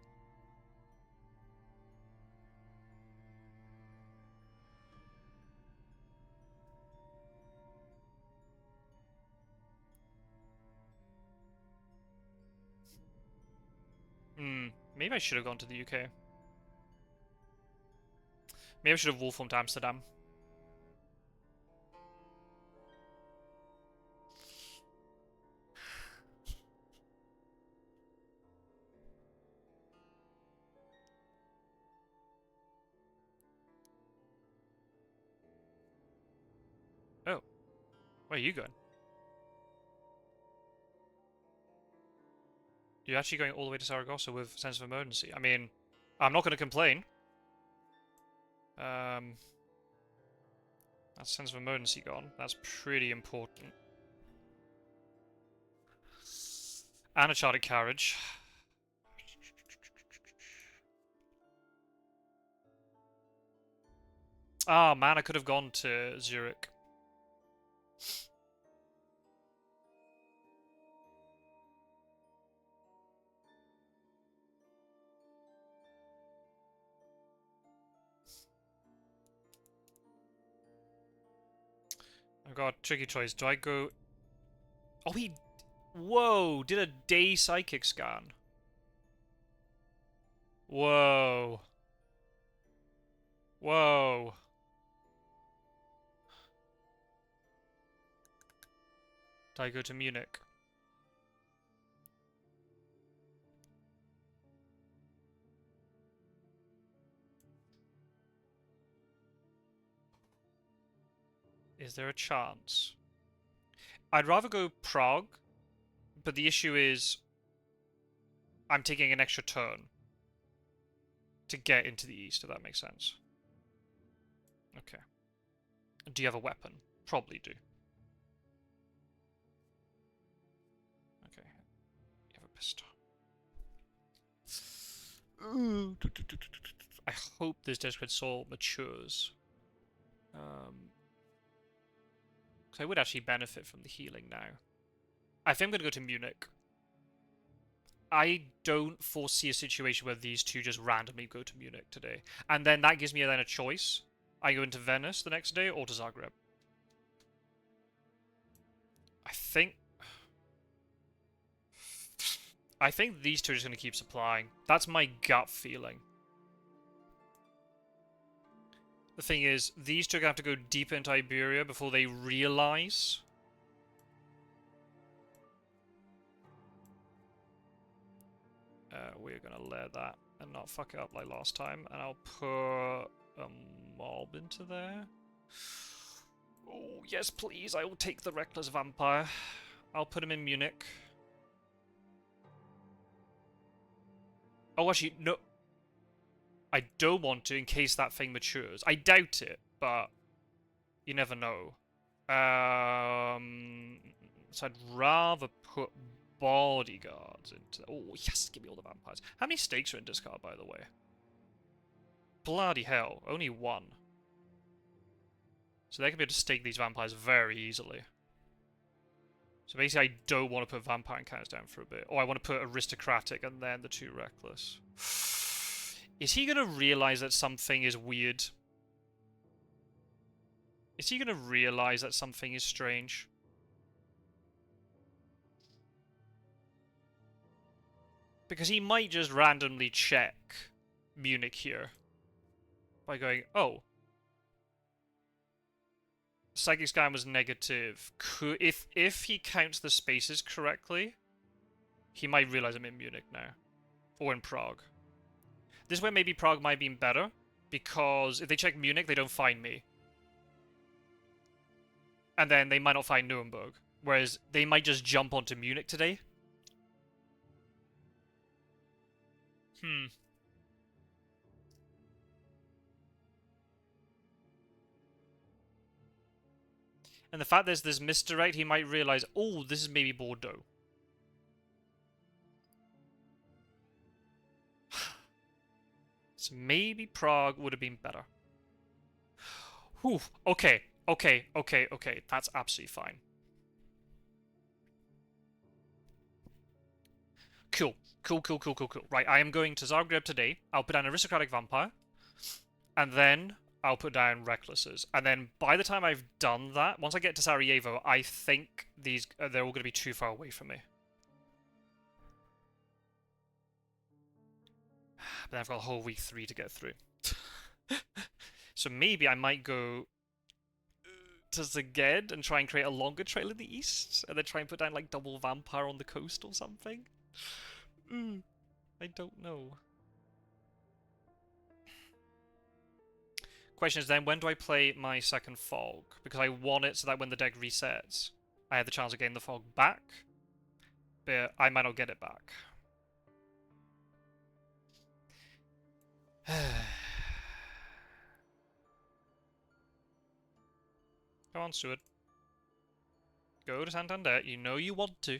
maybe I should have gone to the UK. Maybe I should have wolf formed to Amsterdam. Oh. Where are you going? You're actually going all the way to Saragossa with sense of emergency. I mean, I'm not going to complain. That's sense of emergency gone. That's pretty important. And a chartered carriage. Ah, man, I could have gone to Zurich. I've got a tricky choice. Do I go... Oh, he... Whoa! Did a day psychic scan. Whoa. Whoa. Did I go to Munich? Is there a chance? I'd rather go Prague, but the issue is I'm taking an extra turn to get into the east, if that makes sense. Okay. Do you have a weapon? Probably do. Okay. You have a pistol. I hope this Desperate Soul matures. Because I would actually benefit from the healing now. I think I'm going to go to Munich. I don't foresee a situation where these two just randomly go to Munich today. And then that gives me then a choice. I go into Venice the next day or to Zagreb. I think these two are just going to keep supplying. That's my gut feeling. The thing is, these two are going to have to go deep into Iberia before they realize. We're going to layer that and not fuck it up like last time. And I'll put a mob into there. Oh, yes, please. I will take the Reckless Vampire. I'll put him in Munich. Oh, actually, no. I don't want to in case that thing matures. I doubt it, but you never know. So I'd rather put bodyguards into... Oh, yes, give me all the vampires. How many stakes are in discard, by the way? Bloody hell, only one. So they can be able to stake these vampires very easily. So basically I don't want to put vampire encounters down for a bit. Or I want to put aristocratic and then the two reckless. Is he going to realize that something is weird? Is he going to realize that something is strange? Because he might just randomly check Munich here. By going, oh. Psychic scan was negative. If he counts the spaces correctly, he might realize I'm in Munich now. Or in Prague. This way maybe Prague might be better, because if they check Munich, they don't find me. And then they might not find Nuremberg. Whereas they might just jump onto Munich today. And the fact there's this misdirect, he might realize, oh, this is maybe Bordeaux. So maybe Prague would have been better. Whew, okay. That's absolutely fine. Cool. Right, I am going to Zagreb today. I'll put down Aristocratic Vampire. And then I'll put down Recklesses. And then by the time I've done that, once I get to Sarajevo, I think they're all going to be too far away from me. But then I've got a whole week 3 to get through. So maybe I might go to Szeged and try and create a longer trail in the east, and then try and put down like double vampire on the coast or something. I don't know. Question is then, when do I play my second fog? Because I want it so that when the deck resets, I have the chance of getting the fog back, but I might not get it back. Come on, Stewart. Go to Santander. You know you want to.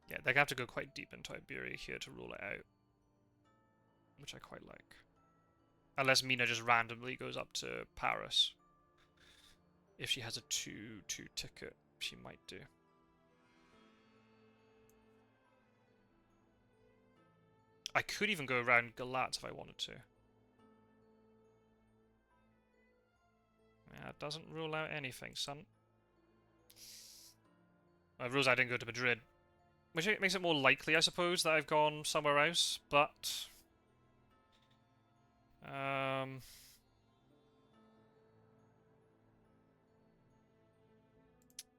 Yeah, they have to go quite deep into Iberia here to rule it out. Which I quite like. Unless Mina just randomly goes up to Paris. If she has a 2-2 ticket, she might do. I could even go around Galat if I wanted to. Yeah, it doesn't rule out anything, son. Well, it rules out I didn't go to Madrid. Which makes it more likely, I suppose, that I've gone somewhere else, but...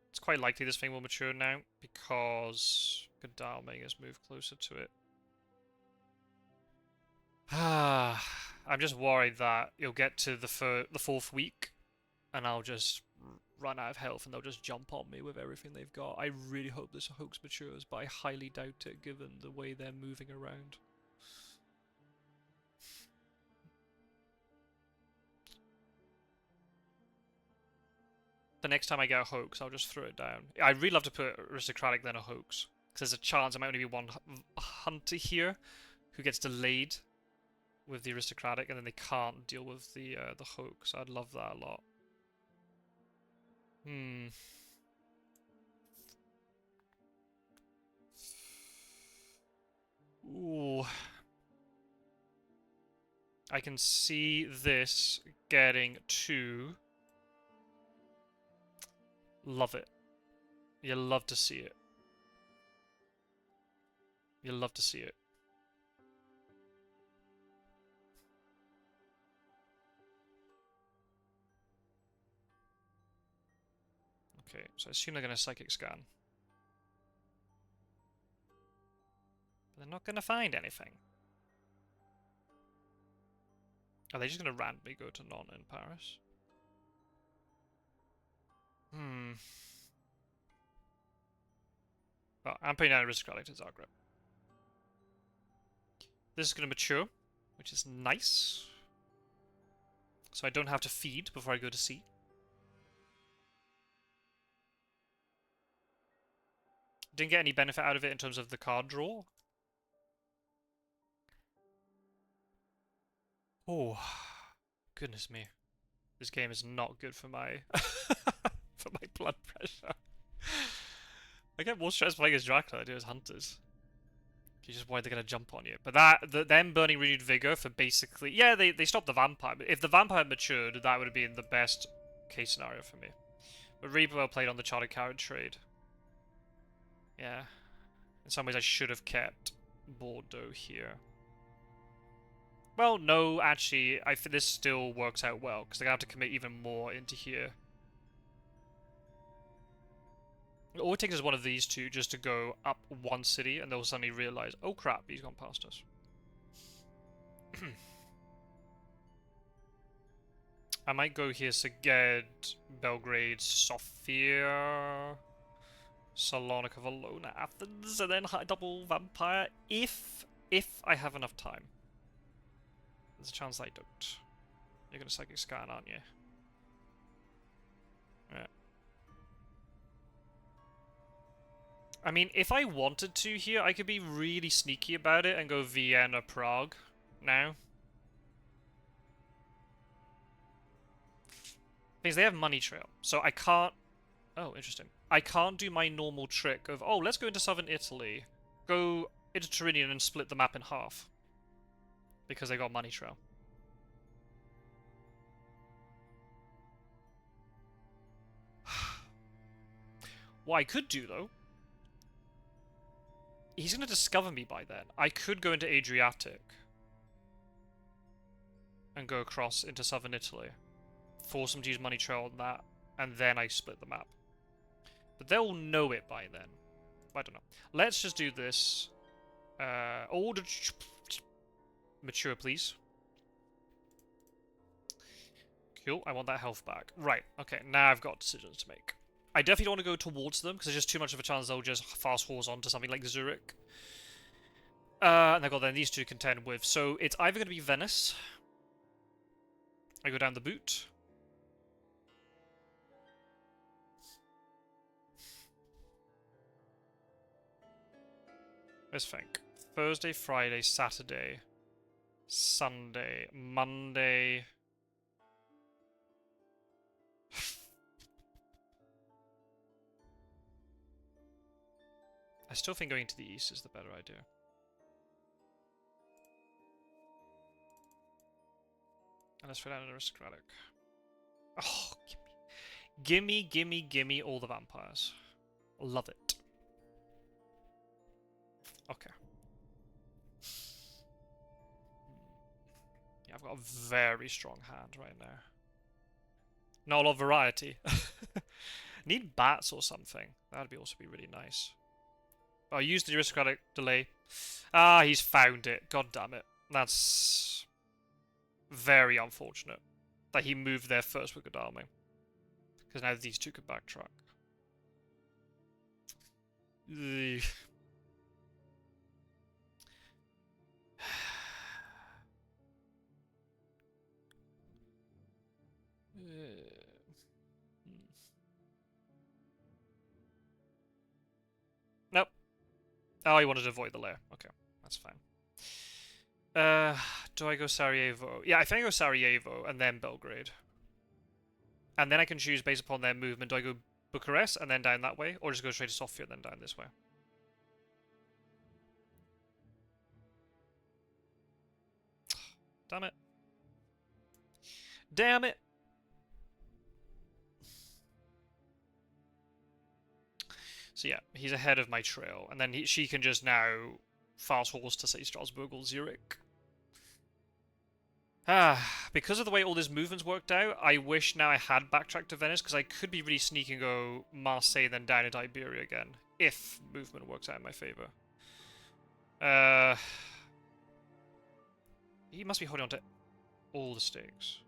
it's quite likely this thing will mature now, because Godalming has moved closer to it. I'm just worried that you'll get to the fourth week, and I'll just run out of health, and they'll just jump on me with everything they've got. I really hope this hoax matures, but I highly doubt it, given the way they're moving around. The next time I get a hoax, I'll just throw it down. I'd really love to put aristocratic then a hoax, because there's a chance there might only be one hunter here who gets delayed with the aristocratic, and then they can't deal with the hoax. I'd love that a lot. Ooh. I can see this getting to... Love it. You'll love to see it. You'll love to see it. Okay, so I assume they're going to psychic scan. But they're not going to find anything. Are they just going to randomly go to non in Paris? Well, I'm putting down aristocratic to Zagreb. This is going to mature, which is nice. So I don't have to feed before I go to sea. Didn't get any benefit out of it in terms of the card draw. Oh, goodness me. This game is not good for my for my blood pressure. I get more stressed playing as Dracula than I do as Hunters. You just worried they're going to jump on you. But them burning renewed vigor for basically... Yeah, they stopped the vampire. If the vampire had matured, that would have been the best case scenario for me. But really well played on the Chartered Carrot trade. Yeah. In some ways, I should have kept Bordeaux here. Well, no, actually, I think this still works out well, because they're going to have to commit even more into here. All it takes is one of these two just to go up one city, and they'll suddenly realize, oh crap, he's gone past us. I might go here, Szeged, Belgrade, Sofia, Salonika, Valona, Athens, and then double Vampire, if I have enough time. There's a chance I don't. You're gonna psychic scan, aren't you? Yeah. I mean, if I wanted to here, I could be really sneaky about it and go Vienna, Prague now. Because they have money trail, so I can't... Oh, interesting. I can't do my normal trick of, oh, let's go into southern Italy, go into Turin and split the map in half. Because they got money trail. What I could do, though... He's going to discover me by then. I could go into Adriatic. And go across into southern Italy. Force them to use money trail on that. And then I split the map. But they'll know it by then. I don't know. Let's just do this. Order... Mature, please. Cool, I want that health back. Right, okay, now I've got decisions to make. I definitely don't want to go towards them, because there's just too much of a chance they'll just fast horse on to something like Zurich. And I got then these two to contend with. So it's either going to be Venice. I go down the boot. Let's think. Thursday, Friday, Saturday, Sunday, Monday. I still think going to the east is the better idea. And let's put down an aristocratic. Oh, gimme, gimme, gimme all the vampires. Love it. Okay. Yeah, I've got a very strong hand right now. Not a lot of variety. Need bats or something. That'd also be really nice. Oh, I used the aristocratic delay. Ah, he's found it. God damn it. That's very unfortunate that he moved there first with Godalming. Because now these two could backtrack. Ugh. Nope. Oh, he wanted to avoid the lair. Okay, that's fine. Do I go Sarajevo? Yeah, I think I go Sarajevo and then Belgrade. And then I can choose based upon their movement. Do I go Bucharest and then down that way? Or just go straight to Sofia and then down this way? Damn it. Damn it! So yeah, he's ahead of my trail. And then she can just now fast horse to say Strasbourg or Zurich. Because of the way all this movement's worked out, I wish now I had backtracked to Venice, because I could be really sneaky and go Marseille then down into Iberia again, if movement works out in my favour. He must be holding on to all the stakes.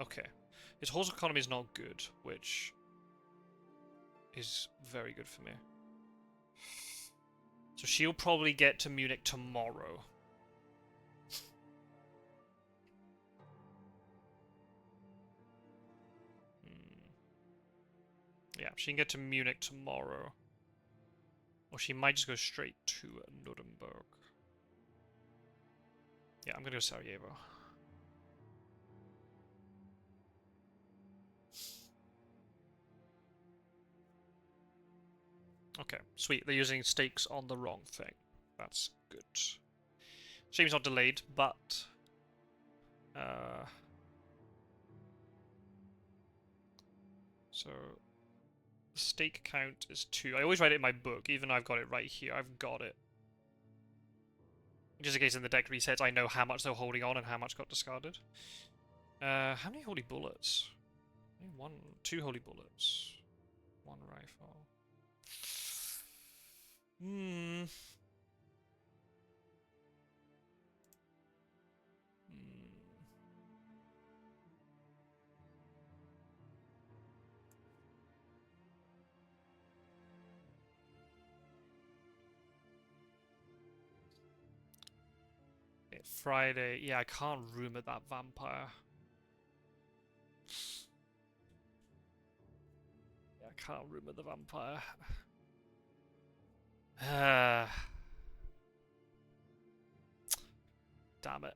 Okay. His horse economy is not good, which is very good for me. So she'll probably get to Munich tomorrow. Yeah, she can get to Munich tomorrow. Or she might just go straight to Nuremberg. Yeah, I'm gonna go Sarajevo. Okay, sweet. They're using stakes on the wrong thing. That's good. Shame it's not delayed, but... So... The stake count is 2. I always write it in my book, even though I've got it right here. I've got it. Just in case in the deck resets, I know how much they're holding on and how much got discarded. How many holy bullets? 2 holy bullets. 1 rifle. Friday. Yeah, I can't rumor that vampire. Yeah, I can't rumor the vampire. Damn it.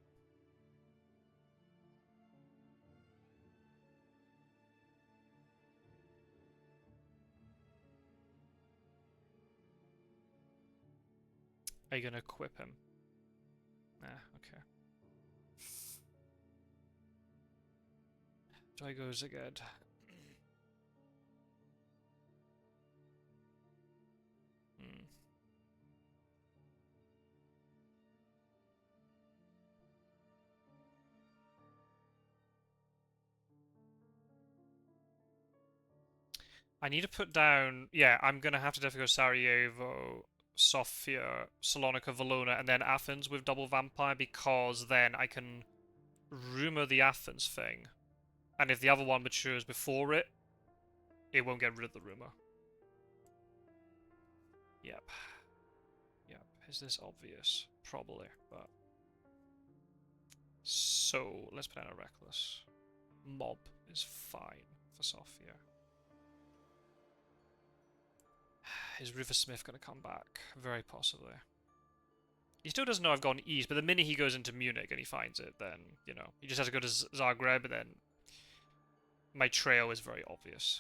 Are you gonna equip him? Nah, okay. Do I go Zaged? I need to put down... Yeah, I'm gonna have to definitely go Sarajevo, Sofia, Salonika, Valona, and then Athens with double vampire, because then I can rumor the Athens thing. And if the other one matures before it, it won't get rid of the rumor. Yep. Yep. Is this obvious? Probably, but... So, let's put down a reckless. Mob is fine for Sophia. Is River Smith going to come back? Very possibly. He still doesn't know I've gone east, but the minute he goes into Munich and he finds it, then, you know, he just has to go to Zagreb, and then my trail is very obvious.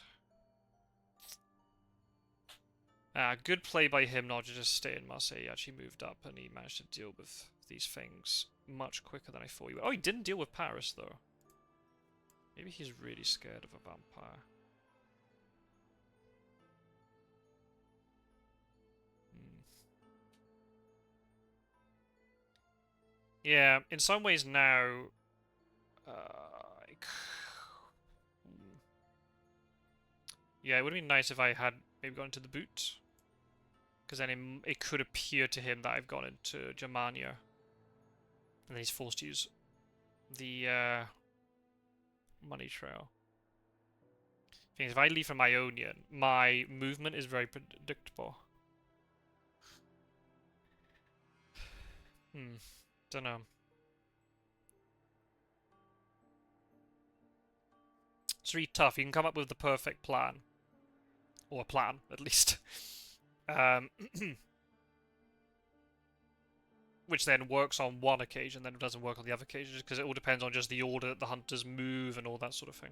Good play by him not to just stay in Marseille. He actually moved up and he managed to deal with these things much quicker than I thought he would. Oh, he didn't deal with Paris, though. Maybe he's really scared of a vampire. Yeah, in some ways now... yeah, it would have been nice if I had maybe gone into the boot. Because then it could appear to him that I've gone into Germania. And then he's forced to use the money trail. Thing is, if I leave from Ionian, my movement is very predictable. Don't know. It's really tough. You can come up with the perfect plan. Or a plan, at least. Which then works on one occasion, then it doesn't work on the other occasions, because it all depends on just the order that the hunters move and all that sort of thing.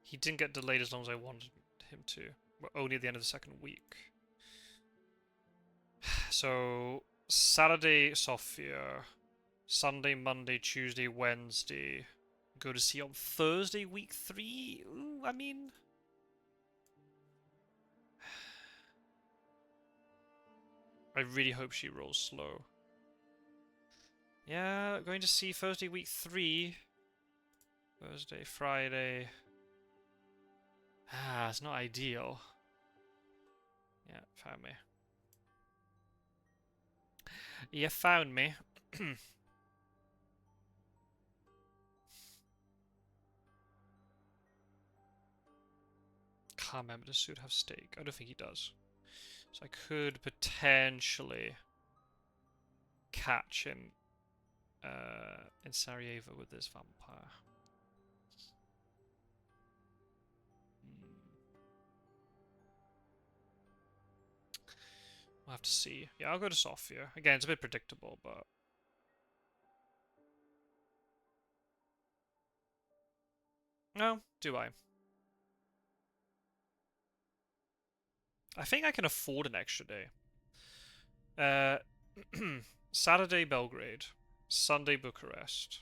He didn't get delayed as long as I wanted him to. We're only at the end of the second week. So, Saturday, Sofia. Sunday, Monday, Tuesday, Wednesday. Go to sea on Thursday, week 3? Ooh, I mean... I really hope she rolls slow. Yeah, going to see Thursday, week 3. Thursday, Friday. It's not ideal. Yeah, found me. You found me. Can't remember, does Suit have stake? I don't think he does. So I could potentially catch him in Sarajevo with this vampire. We'll have to see. Yeah, I'll go to Sofia. Again, it's a bit predictable, but... No, do I? I think I can afford an extra day. Saturday, Belgrade. Sunday, Bucharest.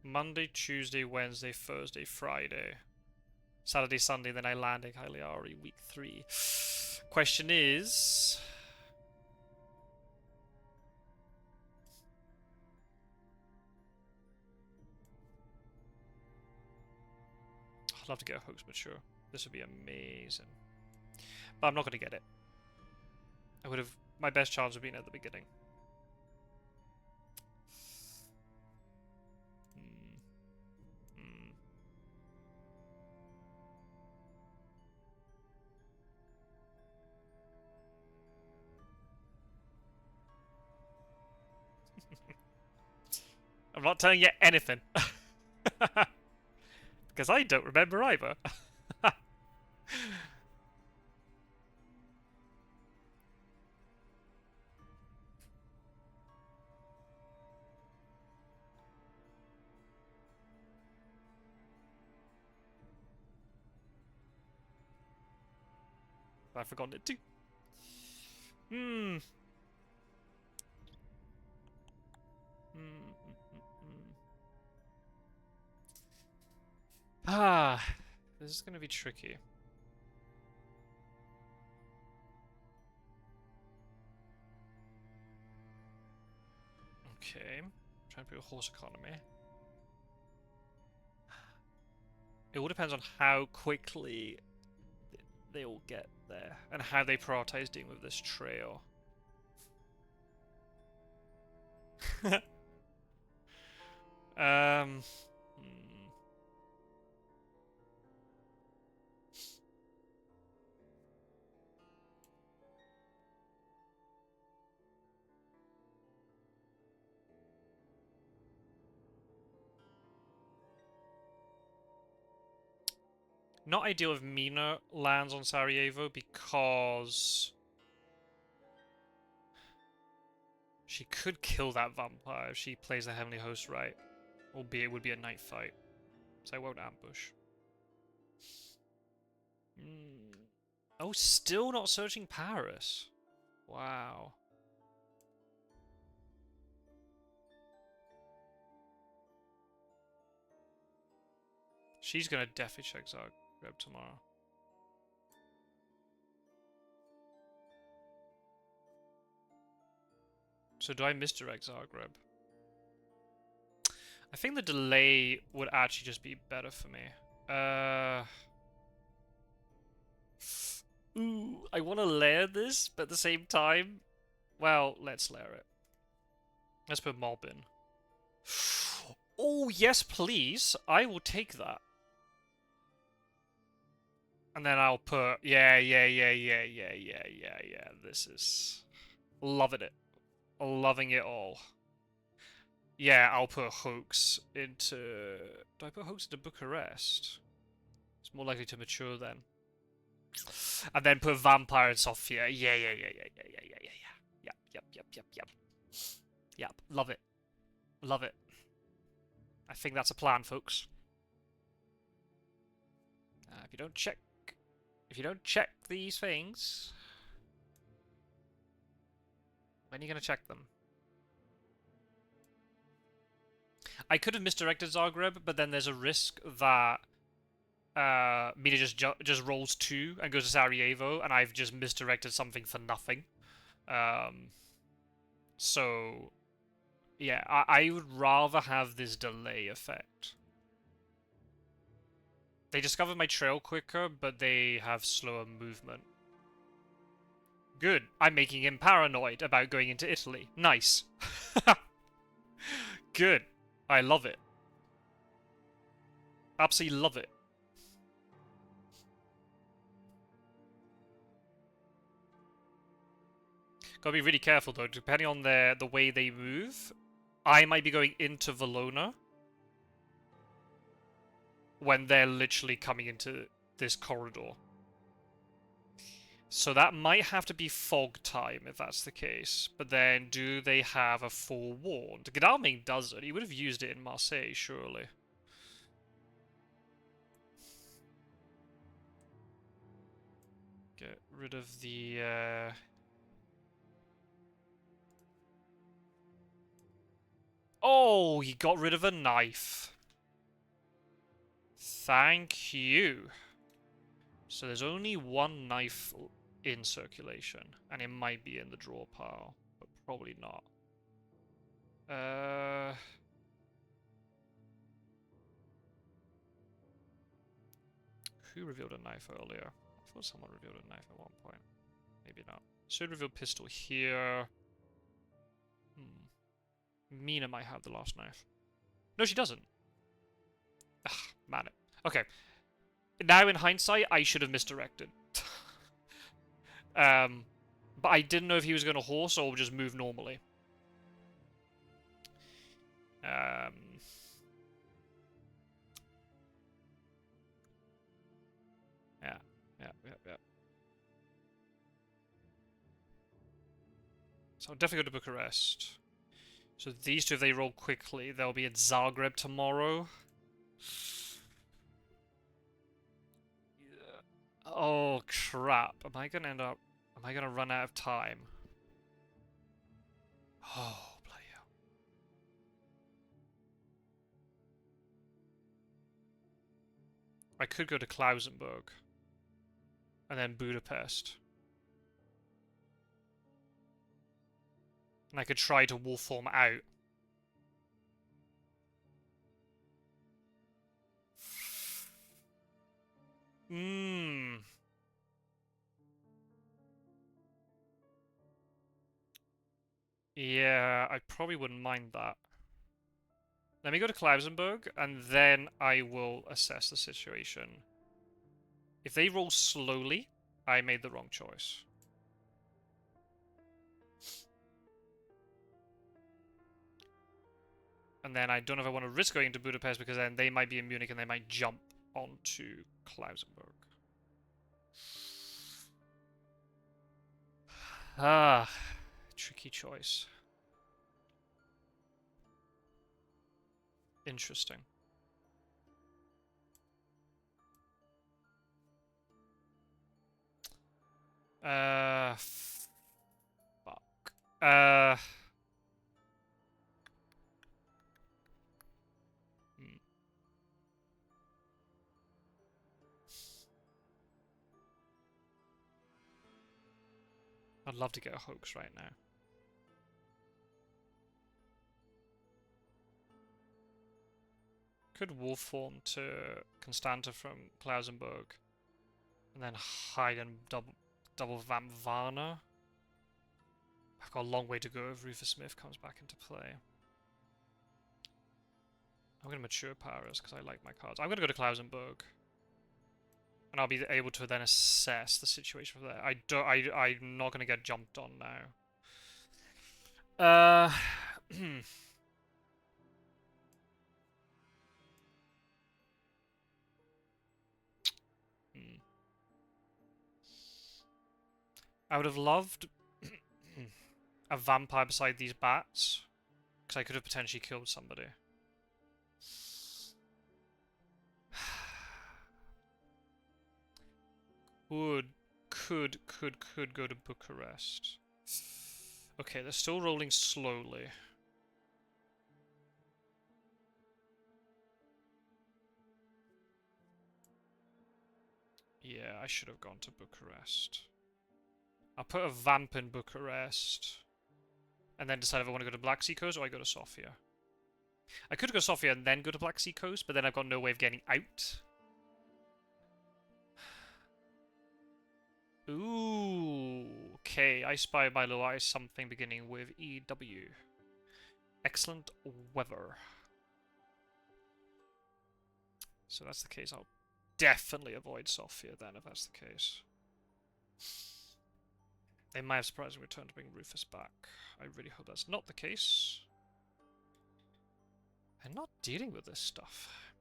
Monday, Tuesday, Wednesday, Thursday, Friday. Saturday, Sunday, then I land in Cagliari, week 3. Question is... I'd love to get a Hoax Mature. This would be amazing. But I'm not going to get it. I would have... My best chance would have been at the beginning. I'm not telling you anything. Because I don't remember either. I've forgotten it too. This is going to be tricky. Okay, trying to put a horse economy. It all depends on how quickly they all get there and how they prioritize dealing with this trail. Not ideal if Mina lands on Sarajevo because she could kill that vampire if she plays the Heavenly Host right. Albeit it would be a night fight. So I won't ambush. Oh, still not searching Paris. Wow. She's gonna definitely check Zagreb tomorrow. So do I misdirect Zagreb? I think the delay would actually just be better for me. Ooh, I want to layer this, but at the same time, well, let's layer it. Let's put mob in. Oh, yes, please. I will take that. And then I'll put, yeah. This is loving it. Loving it all. Yeah, I'll put hoax into... Do I put hoax into Bucharest? It's more likely to mature then. And then put vampire in Sofia. Yeah. Yep. Love it. Love it. I think that's a plan, folks. If you don't check these things, when are you gonna check them? I could have misdirected Zagreb, but then there's a risk that Mina just rolls 2 and goes to Sarajevo, and I've just misdirected something for nothing. So, yeah, I would rather have this delay effect. They discover my trail quicker, but they have slower movement. Good. I'm making him paranoid about going into Italy. Nice. Good. I love it. Absolutely love it. Gotta be really careful though, depending on the way they move. I might be going into Valona when they're literally coming into this corridor. So that might have to be fog time if that's the case. But then, do they have a forewarned? Godalming does it. He would have used it in Marseille, surely. Get rid of the... Oh, he got rid of a knife. Thank you. So there's only one knife in circulation, and it might be in the draw pile, but probably not. Who revealed a knife earlier? I thought someone revealed a knife at one point. Maybe not. Should reveal pistol here. Mina might have the last knife. No, she doesn't. Ugh, man. Okay. Now in hindsight, I should have misdirected. But I didn't know if he was going to horse or just move normally. Yeah. So I'll definitely go to Bucharest. So these two, if they roll quickly, they'll be at Zagreb tomorrow. Oh, crap. Am I going to run out of time? Oh, bloody hell. I could go to Klausenburg. And then Budapest. And I could try to wolf form out. Yeah, I probably wouldn't mind that. Let me go to Klausenburg, and then I will assess the situation. If they roll slowly, I made the wrong choice. And then I don't know if I want to risk going into Budapest, because then they might be in Munich and they might jump onto Klausenberg. Ah, tricky choice. Interesting. Fuck. I'd love to get a hoax right now. Could wolf form to Constanta from Klausenberg, and then hide and double Vamp Varna. I've got a long way to go if Rufus Smith comes back into play. I'm going to mature Paris because I like my cards. I'm going to go to Klausenberg. And I'll be able to then assess the situation from there. I'm not going to get jumped on now. I would have loved a vampire beside these bats, because I could have potentially killed somebody. Could go to Bucharest. Okay, they're still rolling slowly. Yeah, I should have gone to Bucharest. I'll put a vamp in Bucharest. And then decide if I want to go to Black Sea Coast or I go to Sofia. I could go to Sofia and then go to Black Sea Coast, but then I've got no way of getting out. Ooh, okay. I spy by low eyes something beginning with EW. Excellent weather. So that's the case. I'll definitely avoid Sofia then if that's the case. They might have surprisingly returned to bring Rufus back. I really hope that's not the case. I'm not dealing with this stuff.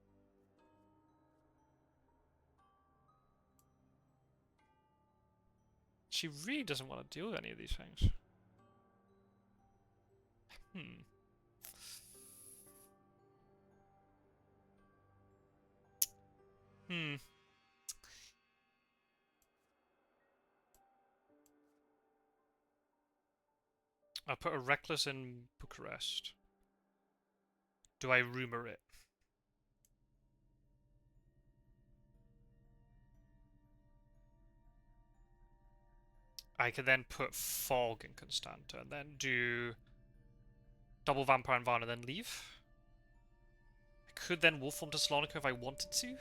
She really doesn't want to deal with any of these things. I'll put a reckless in Bucharest. Do I rumor it? I could then put fog in Constanta and then do double vampire and Varna, then leave. I could then wolf form to Salonika if I wanted to.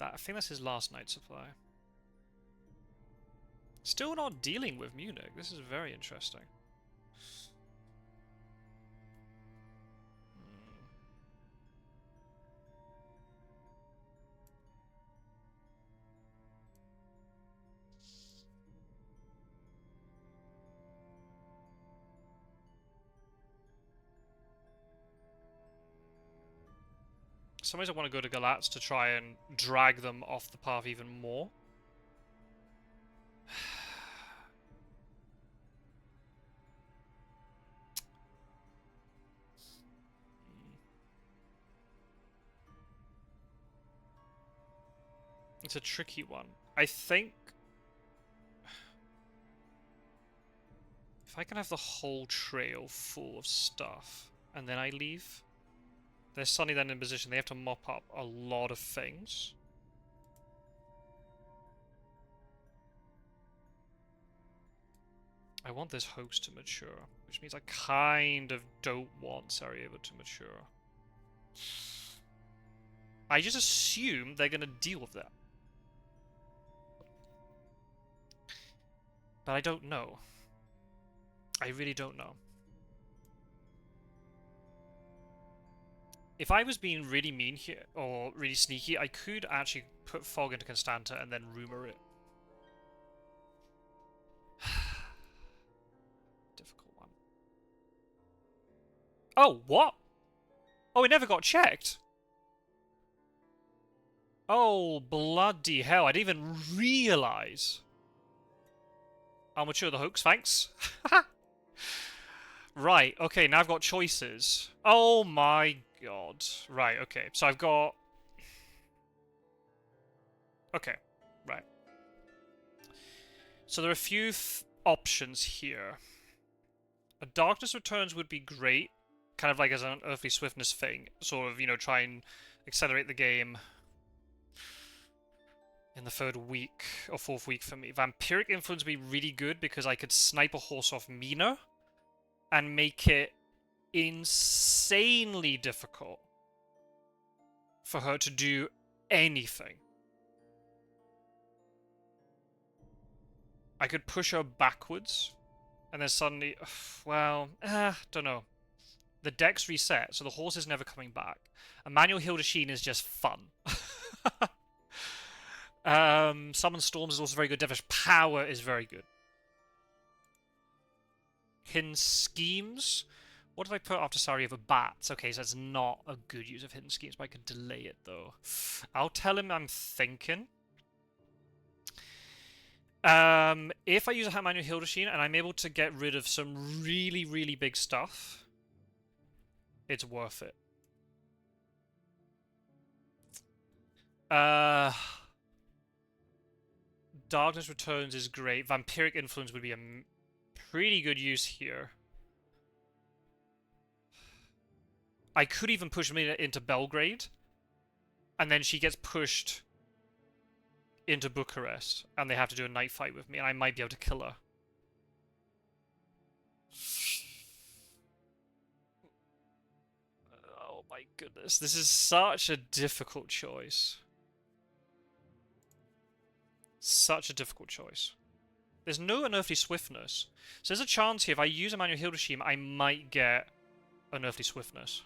I think that's his last night supply. Still not dealing with Munich. This is very interesting. Sometimes I want to go to Galatz to try and drag them off the path even more. It's a tricky one. I think if I can have the whole trail full of stuff and then I leave, they're suddenly then in position. They have to mop up a lot of things. I want this host to mature, which means I kind of don't want Sarajevo to mature. I just assume they're going to deal with that. But I don't know. I really don't know. If I was being really mean here, or really sneaky, I could actually put fog into Constanta and then rumor it. Difficult one. Oh, what? Oh, it never got checked. Oh, bloody hell. I didn't even realise. I'll mature the hooks, thanks. Right, okay, now I've got choices. Oh my god. Right, okay. So I've got... Okay, right. So there are a few options here. A Darkness Returns would be great, kind of like as an Unearthly Swiftness thing. Sort of, you know, try and accelerate the game in the third week or fourth week for me. Vampiric Influence would be really good because I could snipe a horse off Mina and make it insanely difficult for her to do anything. I could push her backwards and then suddenly, well, don't know. The deck's reset, so the horse is never coming back. A manual Hildesheen is just fun. Summon Storms is also very good. Devish Power is very good. Hidden Schemes. What did I put after Sari over Bats? Okay, so that's not a good use of Hidden Schemes, but I can delay it, though. I'll tell him I'm thinking. If I use a manual Hildesheen and I'm able to get rid of some really, really big stuff, it's worth it. Darkness Returns is great. Vampiric Influence would be a pretty good use here. I could even push Mina into Belgrade, and then she gets pushed into Bucharest, and they have to do a night fight with me, and I might be able to kill her. Oh my goodness, this is such a difficult choice. Such a difficult choice. There's no Unearthly Swiftness. So there's a chance here, if I use a manual Hildesheen, I might get Unearthly Swiftness.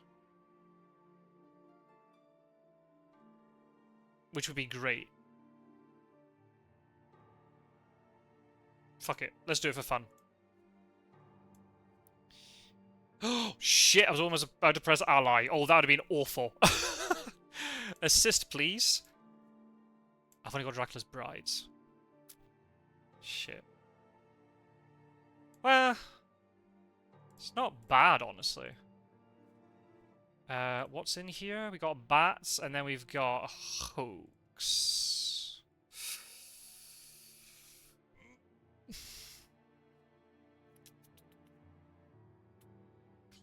Which would be great. Fuck it. Let's do it for fun. Oh, shit. I was almost about to press ally. Oh, that would have been awful. Assist, please. I've only got Dracula's Brides. Shit. Well, it's not bad, honestly. What's in here? We got bats, and then we've got hoax.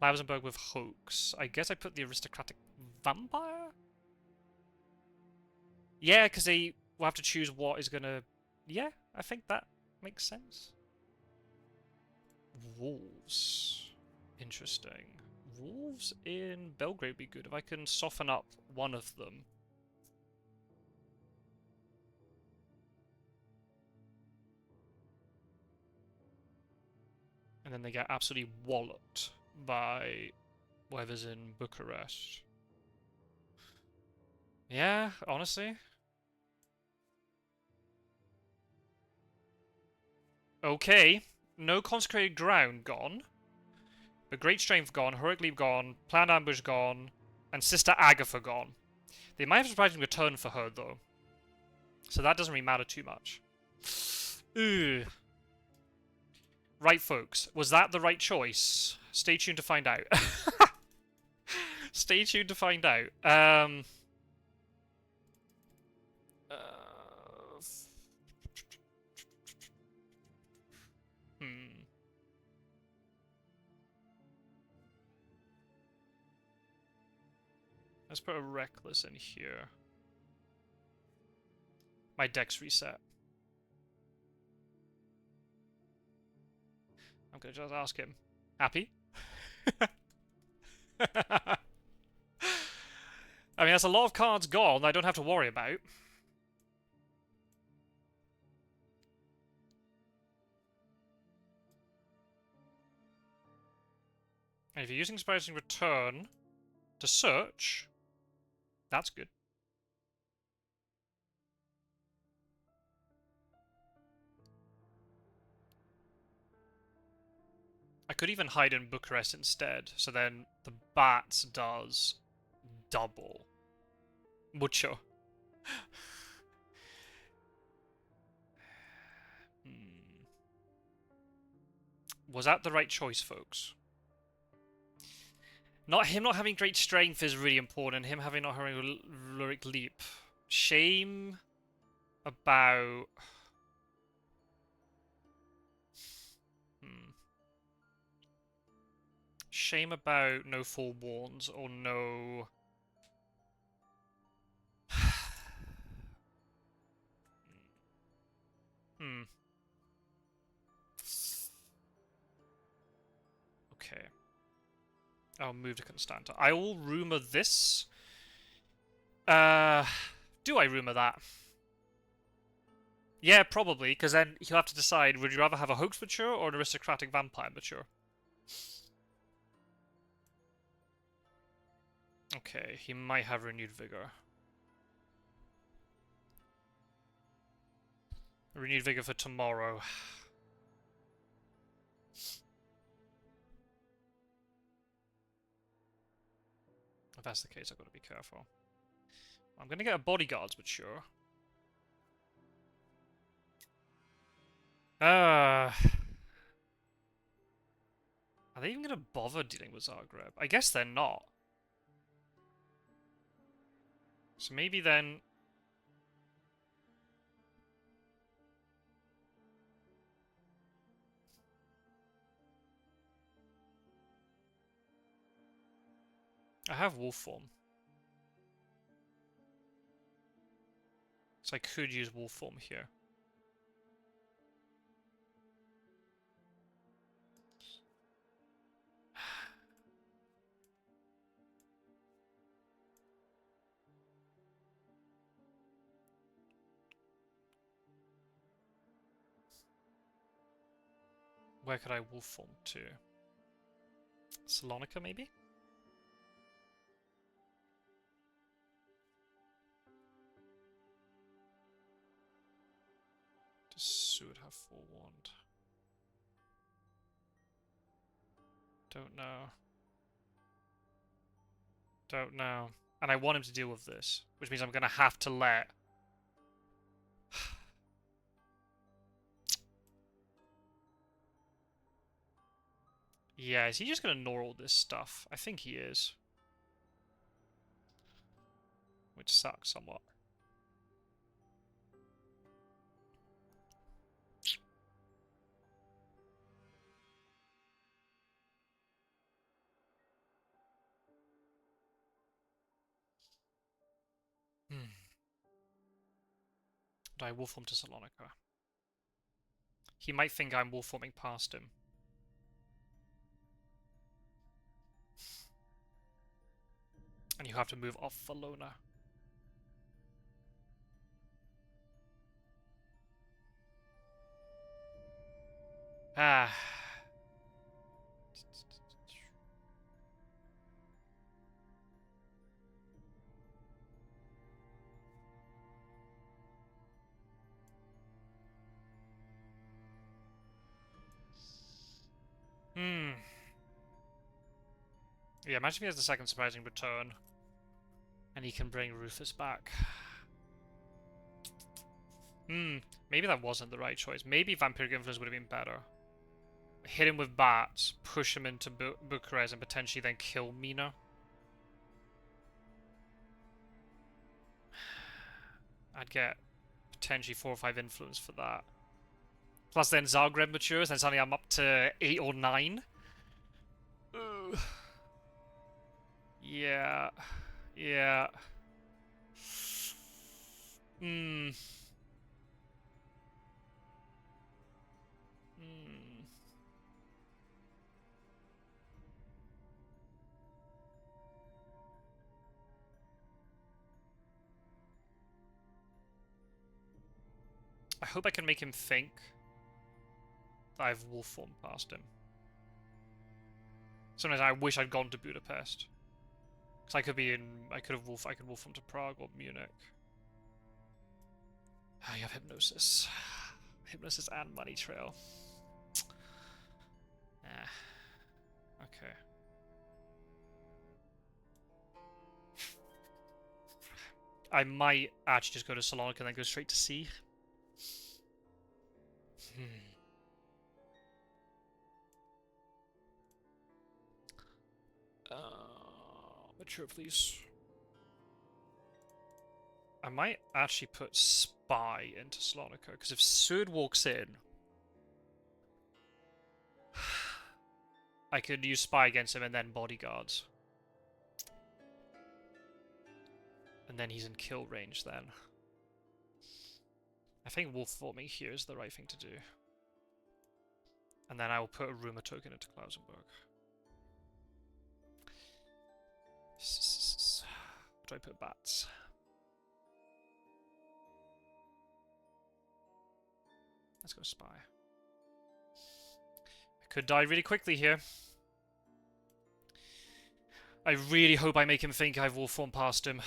Klausenberg with hoax. I guess I put the aristocratic vampire? Yeah, because they will have to choose what is gonna... Yeah, I think that makes sense. Wolves. Interesting. Wolves in Belgrade would be good if I can soften up one of them. And then they get absolutely walloped by whoever's in Bucharest. Yeah, honestly. Okay. No consecrated ground gone. But Great Strength gone, Heroic Leap gone, Planned Ambush gone, and Sister Agatha gone. They might have a surprising return for her, though. So that doesn't really matter too much. Ugh. Right, folks. Was that the right choice? Stay tuned to find out. Stay tuned to find out. Let's put a Reckless in here. My deck's reset. I'm gonna just ask him. Happy? I mean, that's a lot of cards gone I don't have to worry about. And if you're using Surprising Return to search, that's good. I could even hide in Bucharest instead, so then the Bats does double. Mucho. Was that the right choice, folks? Him not having great strength is really important. Him not having a lyric leap. Shame about... Shame about no forewarns or no... Okay. I'll move to Constanta. I will rumor this. Do I rumor that? Yeah, probably, because then he'll have to decide, would you rather have a hoax mature or an aristocratic vampire mature? Okay, he might have renewed vigor. Renewed vigor for tomorrow. If that's the case, I've got to be careful. I'm going to get a bodyguard's mature. Are they even going to bother dealing with Zagreb? I guess they're not. So maybe then... I have wolf form. So I could use wolf form here. Where could I wolf form to? Salonika, maybe? Does Seward have forewarned? Don't know. Don't know. And I want him to deal with this, which means I'm going to have to let... Yeah, is he just going to ignore all this stuff? I think he is. Which sucks somewhat. Do I wolf form to Salonika? He might think I'm wolf forming past him. And you have to move off Valona. Ah. Yeah, imagine if he has the second surprising return. And he can bring Rufus back. Maybe that wasn't the right choice. Maybe Vampiric Influence would have been better. Hit him with bats, push him into Bucharest, and potentially then kill Mina. I'd get potentially 4 or 5 influence for that. Plus then Zagreb matures, and suddenly I'm up to 8 or 9. Ugh. Yeah. Yeah. I hope I can make him think that I've wolf formed past him. Sometimes I wish I'd gone to Budapest. Because I could be in... I could wolf form to Prague or Munich. You have Hypnosis. Hypnosis and Money Trail. Okay. I might actually just go to Salonica and then go straight to C. Mature, please. I might actually put Spy into Salonica, because if Sword walks in, I could use Spy against him and then Bodyguards. And then he's in kill range then. I think wolf forming here is the right thing to do. And then I will put a rumor token into Klausenberg. What do I put bats? Let's go Spy. I could die really quickly here. I really hope I make him think I've wolf formed past him.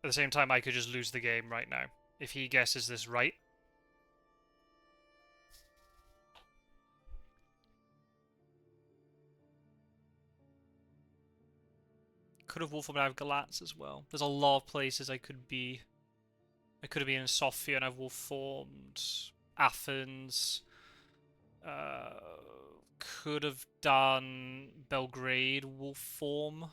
At the same time, I could just lose the game right now. If he guesses this right. Could have wolf formed out of Galatz as well. There's a lot of places I could be. I could have been in Sofia and I've wolf formed. Athens. Could have done Belgrade wolf form.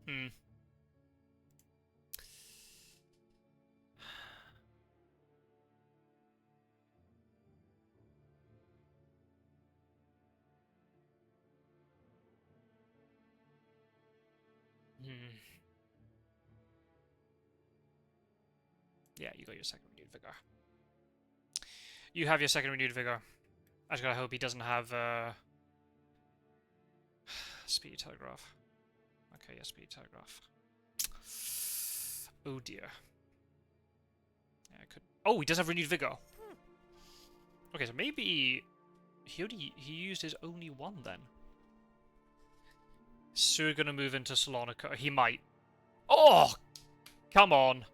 Hmm. Yeah, you got your second renewed vigor. You have your second renewed vigor. I just gotta hope he doesn't have speed telegraph. Okay, yeah, speed telegraph. Oh dear. Yeah, I could. Oh, he does have renewed vigor. Okay, so maybe he used his only one then. So we're gonna move into Salonica. He might. Oh, come on.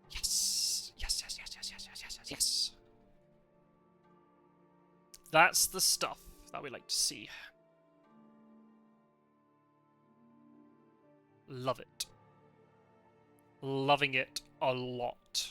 Yes. Yes, yes, yes, yes, yes, yes, yes, yes, yes. That's the stuff that we like to see. Love it. Loving it a lot.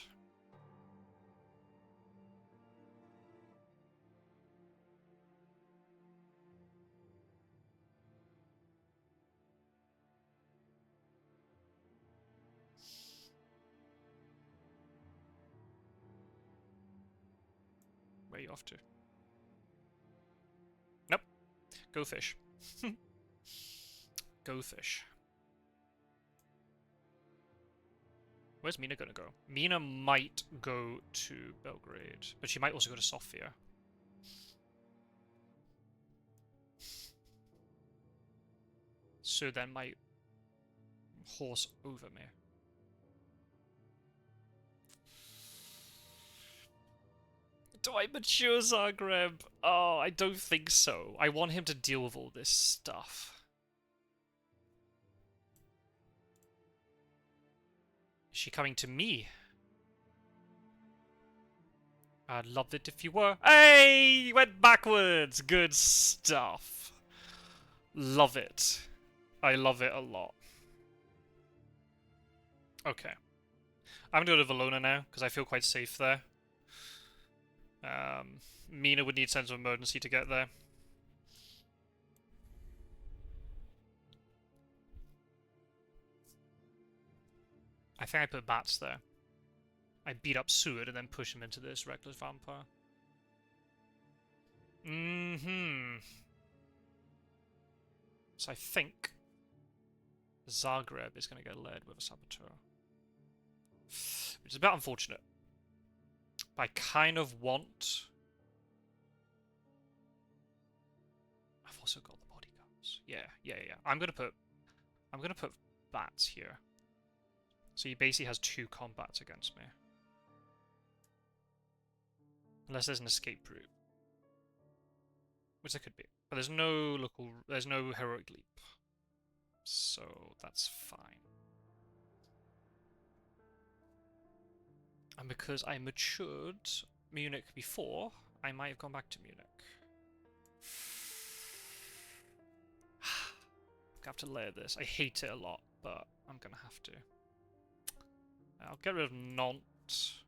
Where are you off to? Nope. Go fish. Go fish. Where's Mina gonna go? Mina might go to Belgrade, but she might also go to Sofia. So then might horse over me. Do I mature Zagreb? Oh, I don't think so. I want him to deal with all this stuff. Is she coming to me? I'd love it if you were. Hey! You went backwards! Good stuff. Love it. I love it a lot. Okay. I'm gonna go to Valona now, because I feel quite safe there. Mina would need sense of emergency to get there. I think I put bats there. I beat up Seward and then push him into this reckless vampire. So I think Zagreb is going to get led with a saboteur. Which is a bit unfortunate. But I kind of want... I've also got the bodyguards. Yeah. I'm gonna put bats here. So he basically has 2 combats against me. Unless there's an escape route. Which there could be. But there's no heroic leap. So that's fine. And because I matured Munich before, I might have gone back to Munich. I have to layer this. I hate it a lot, but I'm gonna have to. I'll get rid of Nantes.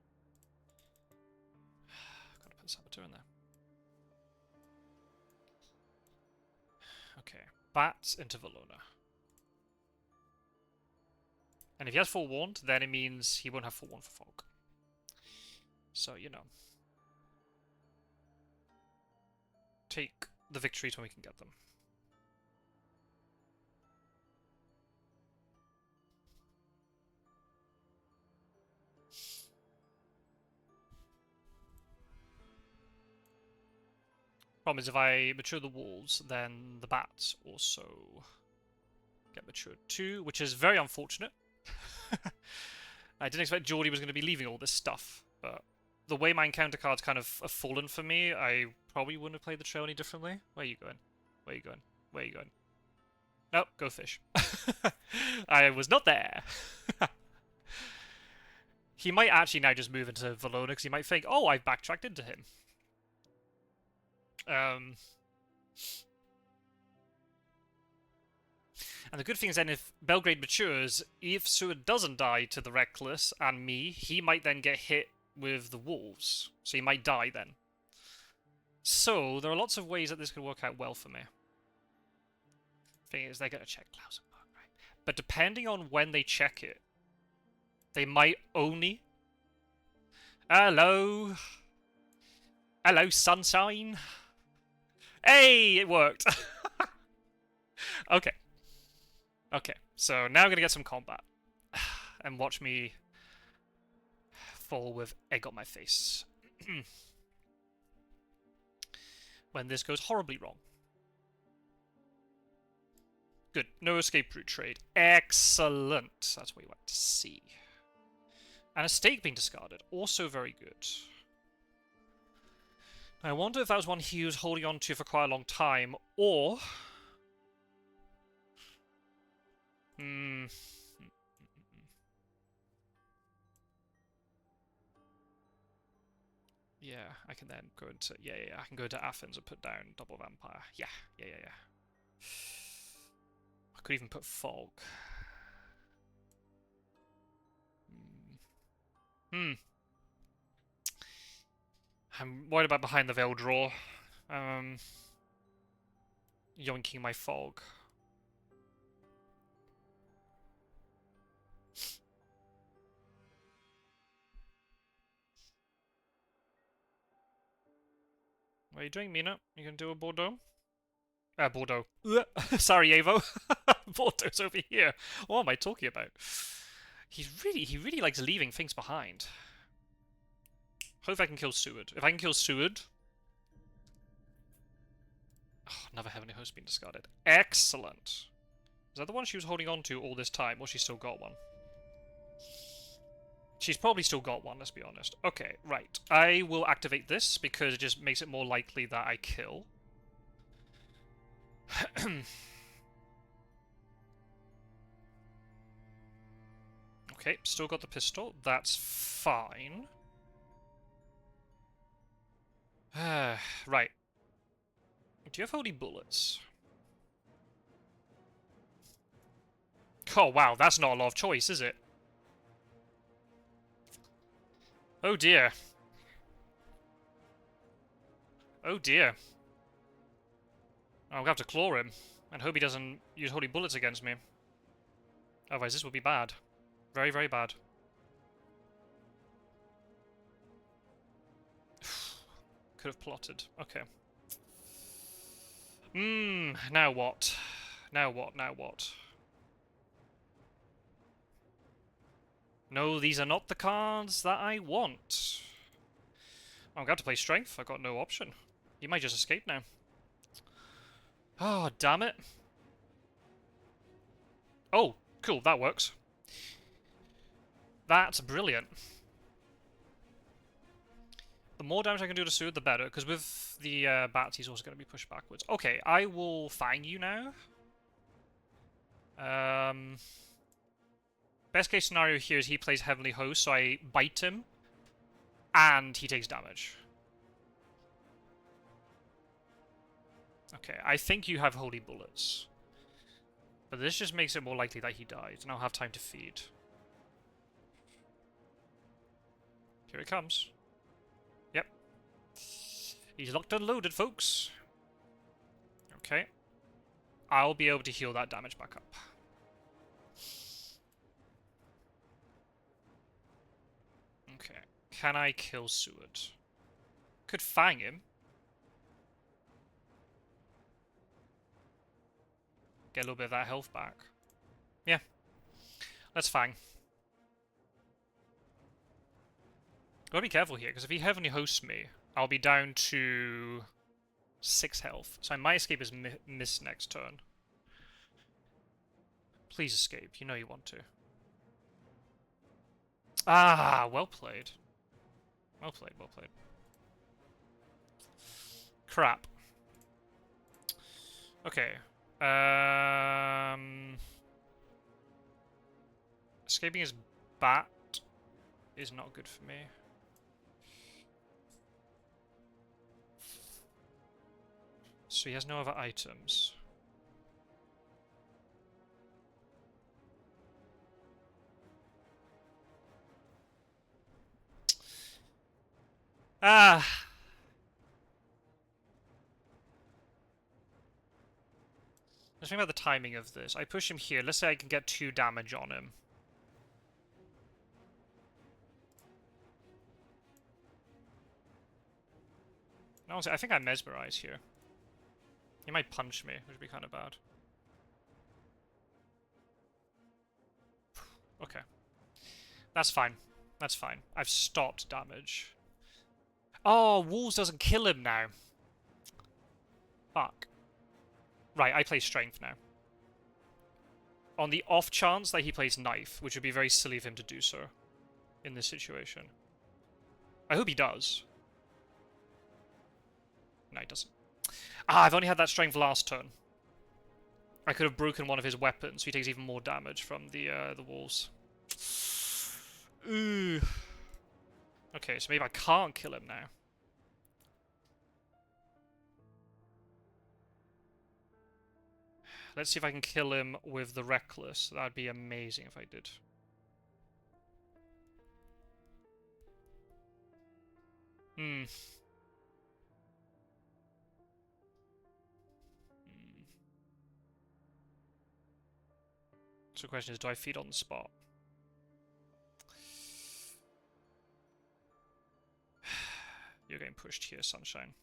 Gotta put Saboteur in there. Okay. Bats into Valona. And if he has Forewarned, then it means he won't have Forewarned for Fog. So, you know. Take the victories when we can get them. Problem is, if I mature the wolves, then the bats also get matured too, which is very unfortunate. I didn't expect Geordie was going to be leaving all this stuff, but the way my encounter cards kind of have fallen for me, I probably wouldn't have played the trail any differently. Where are you going? Where are you going? Where are you going? Nope, go fish. I was not there. He might actually now just move into Valona because he might think, oh, I've backtracked into him. And the good thing is then if Belgrade matures, if Seward doesn't die to the Reckless and me, he might then get hit with the Wolves. So he might die then. So there are lots of ways that this could work out well for me. Thing is, they're going to check Klausenberg, right? But depending on when they check it, they might only... Hello? Hello, sunshine? Hey, it worked! Okay. Okay, so now I'm going to get some combat. And watch me fall with egg on my face. When this goes horribly wrong. Good. No escape route trade. Excellent. That's what you want to see. And a stake being discarded. Also very good. I wonder if that was one he was holding on to for quite a long time, or... Yeah, I can then go into... Yeah, I can go to Athens and put down Double Vampire. Yeah. I could even put Fog. I'm worried about behind the veil draw. Yoinking my Fog. What are you doing, Mina? You gonna do a Bordeaux? Bordeaux. Sorry, Evo. Bordeaux's over here. What am I talking about? He really likes leaving things behind. Hope I can kill Seward. If I can kill Seward... Oh, another Heavenly Host being discarded. Excellent. Is that the one she was holding on to all this time, or she still got one? She's probably still got one, let's be honest. Okay, right. I will activate this, because it just makes it more likely that I kill. Okay, still got the pistol. That's fine. Right. Do you have holy bullets? Oh, wow, that's not a lot of choice, is it? Oh, dear. Oh, dear. I'm gonna have to claw him, and hope he doesn't use holy bullets against me. Otherwise, this would be bad. Very, very bad. Could have plotted. Okay. Now what? Now what? Now what? No, these are not the cards that I want. I'm going to play Strength. I've got no option. He might just escape now. Oh, damn it. Oh, cool. That works. That's brilliant. The more damage I can do to Seward, the better, because with the bats, he's also going to be pushed backwards. Okay, I will fang you now. Best case scenario here is he plays Heavenly Host, so I bite him, And he takes damage. Okay, I think you have holy bullets. But this just makes it more likely that he dies, and I'll have time to feed. Here it comes. Yep. He's locked and loaded, folks. Okay. I'll be able to heal that damage back up. Okay. Can I kill Seward? Could fang him. Get a little bit of that health back. Yeah. Let's fang. Gotta be careful here, because if he heavily hosts me, I'll be down to 6 health. So I might escape his miss next turn. Please escape. You know you want to. Ah, well played. Well played, well played. Crap. Okay. Escaping his bat is not good for me. So he has no other items. Ah! Let's think about the timing of this. I push him here. Let's say I can get 2 damage on him. Honestly, I think I mesmerize here. He might punch me, which would be kind of bad. Okay. That's fine. That's fine. I've stopped damage. Oh, Wolves doesn't kill him now. Fuck. Right, I play Strength now. On the off chance that he plays Knife, which would be very silly of him to do so in this situation. I hope he does. No, he doesn't. Ah, I've only had that Strength last turn. I could have broken one of his weapons, so he takes even more damage from the Wolves. Ooh. Okay, so maybe I can't kill him now. Let's see if I can kill him with the Reckless. That'd be amazing if I did. Hmm. So the question is, do I feed on the spot? You're getting pushed here, Sunshine.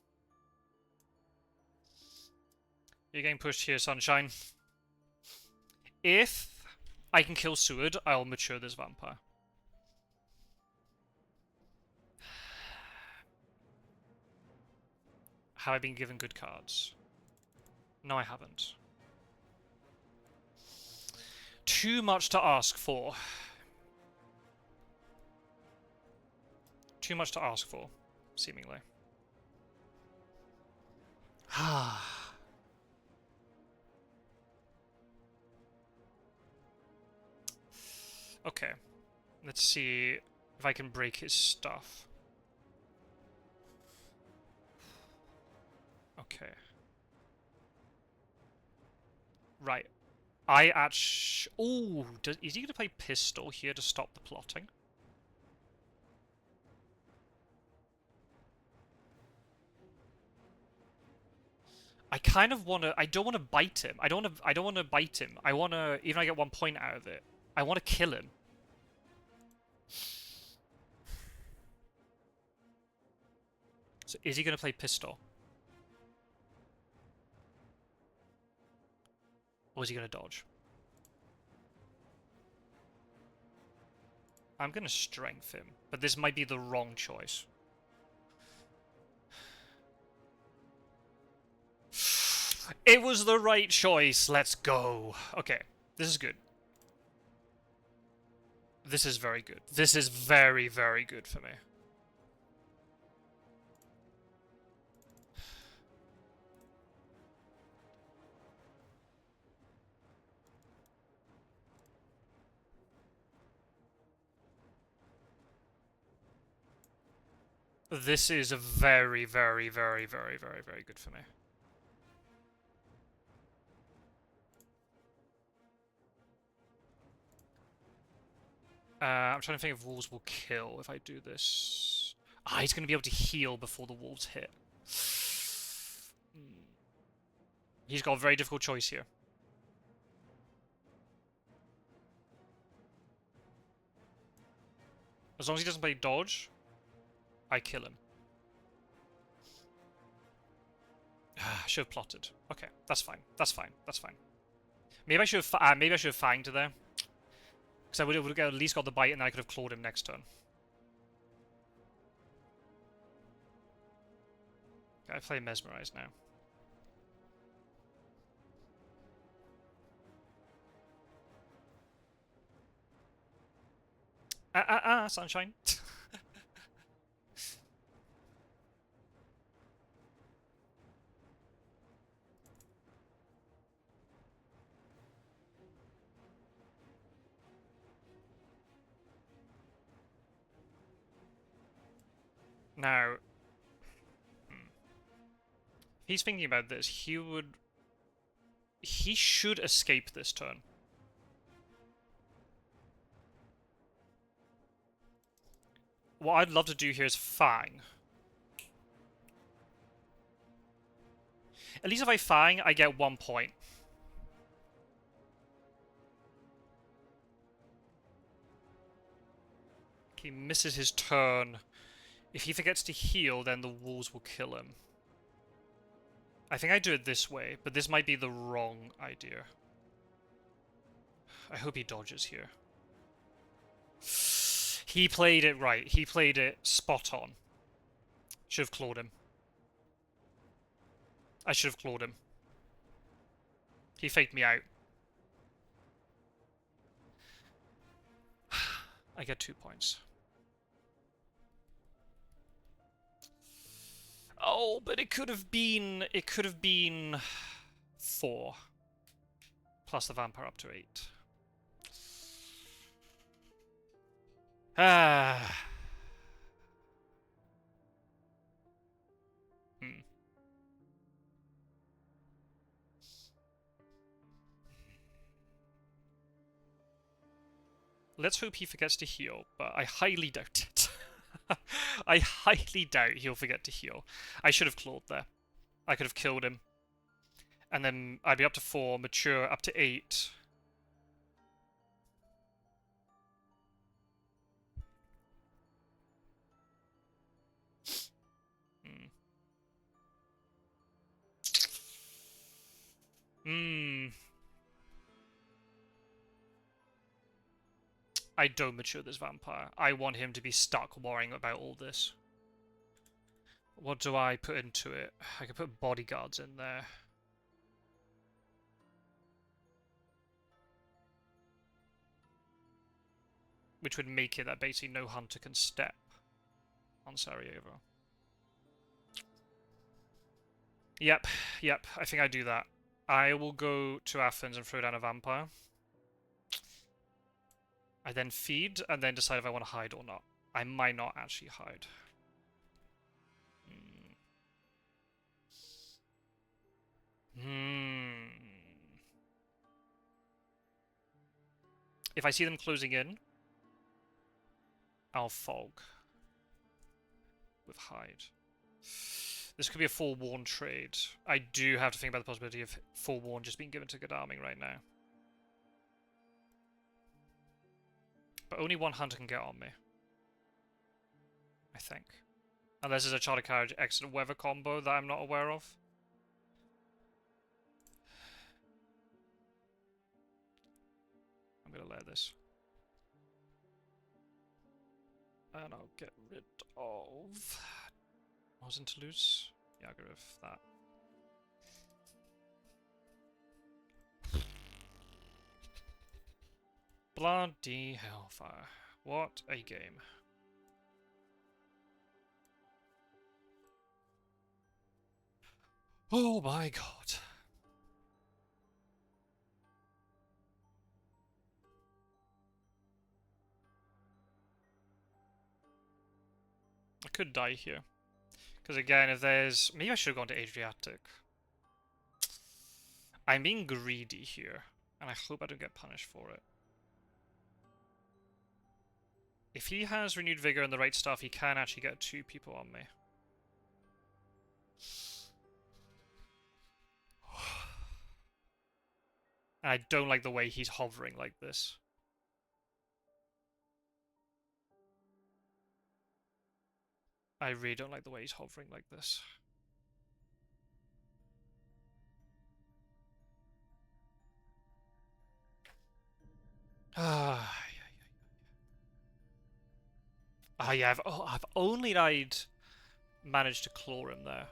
You're getting pushed here, Sunshine. If I can kill Seward, I'll mature this vampire. Have I been given good cards? No, I haven't. Too much to ask for. Too much to ask for, seemingly. Okay. Let's see if I can break his stuff. Okay. Right. I actually... Ooh, is he going to play Pistol here to stop the plotting? I kind of want to... I don't want to bite him. I don't want to bite him. I want to... Even if I get 1 point out of it, I want to kill him. So is he going to play Pistol? Or is he going to dodge? I'm going to Strength him, but this might be the wrong choice. It was the right choice. Let's go. Okay, this is good. This is very good. This is very, very good for me. This is very, very, very, very, very, very good for me. I'm trying to think if wolves will kill if I do this. Ah, he's going to be able to heal before the wolves hit. He's got a very difficult choice here. As long as he doesn't play dodge, I kill him. I should have plotted. Okay, that's fine. That's fine. That's fine. Maybe I should have fanged there. Because I would have at least got the bite and then I could have clawed him next turn. Okay, I play Mesmerize now. Sunshine. Now, if he's thinking about this, he should escape this turn. What I'd love to do here is Fang. At least if I Fang, I get 1 point. He misses his turn. If he forgets to heal, then the wolves will kill him. I think I do it this way, but this might be the wrong idea. I hope he dodges here. He played it right. He played it spot on. Should have clawed him. I should have clawed him. He faked me out. I get 2 points. Oh, but it could have been 4. Plus the vampire up to 8. Ah. Let's hope he forgets to heal, but I highly doubt it. I highly doubt he'll forget to heal. I should have clawed there. I could have killed him. And then I'd be up to 4, mature up to 8. I don't mature this vampire. I want him to be stuck worrying about all this. What do I put into it? I could put bodyguards in there. Which would make it that basically no hunter can step on Sarajevo. Yep, I think I do that. I will go to Athens and throw down a vampire. I then feed, and then decide if I want to hide or not. I might not actually hide. If I see them closing in, I'll fog. With hide. This could be a forewarn trade. I do have to think about the possibility of forewarn just being given to good arming right now. But only one hunter can get on me. I think. Unless there's a charter carriage excellent weather combo that I'm not aware of. I'm gonna layer this. And I'll get rid of... I was in Toulouse? Yeah, I'll get rid of that. Bloody hellfire. What a game. Oh my god. could die here. Because again, if there's... Maybe I should have gone to Adriatic. I'm being greedy here. And I hope I don't get punished for it. If he has Renewed Vigor and the right stuff, he can actually get 2 people on me. And I don't like the way he's hovering like this. I really don't like the way he's hovering like this. Ah, yeah, I've only managed to claw him there.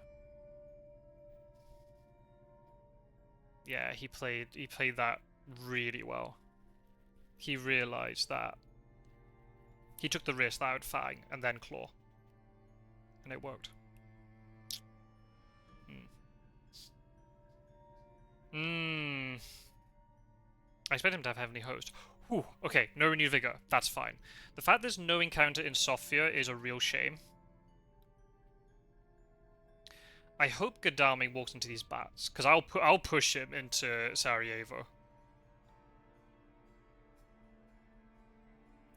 Yeah, he played that really well. He realized that he took the risk that I would fang and then claw. And it worked. I expect him to have Heavenly Host. Whew, okay, no Renewed Vigor. That's fine. The fact there's no encounter in Sophia is a real shame. I hope Godalming walks into these bats, because I'll push him into Sarajevo.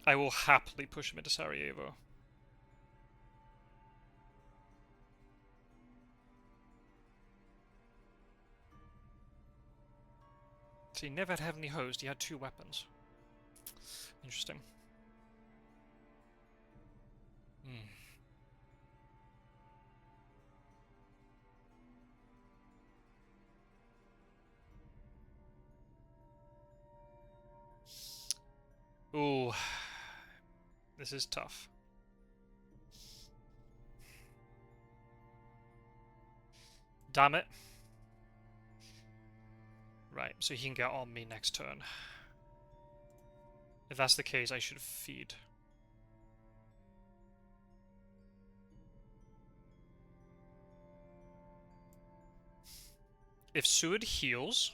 I will happily push him into Sarajevo. So he never had Heavenly Host, he had 2 weapons. Interesting. Ooh. This is tough. Damn it. Right, so he can get on me next turn. If that's the case, I should feed. If Seward heals...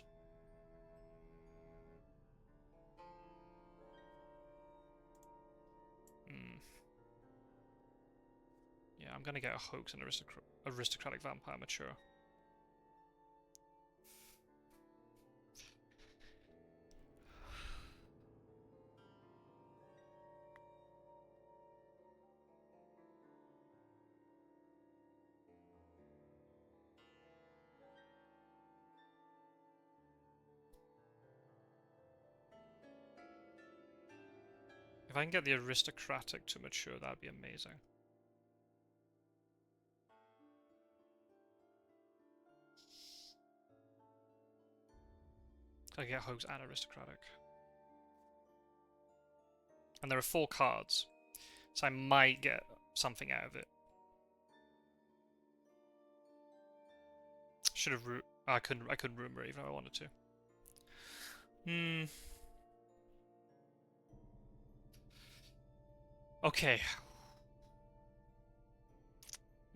Yeah, I'm gonna get a Hoax and Aristocratic Vampire Mature. If I can get the Aristocratic to mature, that'd be amazing. I get Hoax and Aristocratic. And there are 4 cards, so I might get something out of it. Should have I couldn't rumor even if I wanted to. Okay.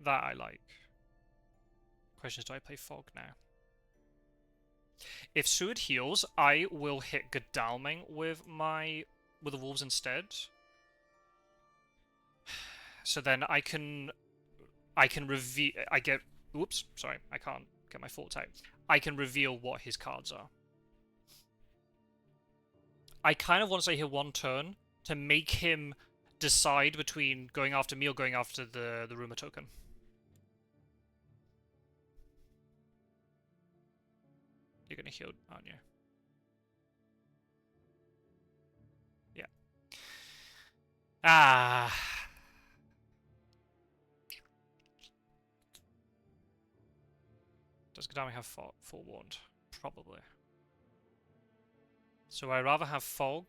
That I like. Question is, do I play Fog now? If Seward heals, I will hit Godalming with the Wolves instead. So then I can reveal... Oops, sorry, I can't get my thoughts out. I can reveal what his cards are. I kind of want to stay here 1 turn to make him decide between going after me or going after the rumor token. You're gonna heal, aren't you? Yeah. Ah. Does Godalming have Forewarned? Probably. So I'd rather have Fog,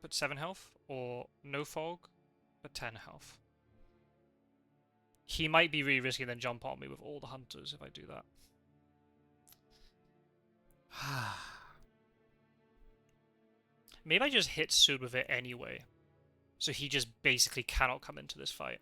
but 7 health, or no Fog, but 10 health. He might be really risky and then jump on me with all the hunters if I do that. Maybe I just hit Sud with it anyway. So he just basically cannot come into this fight.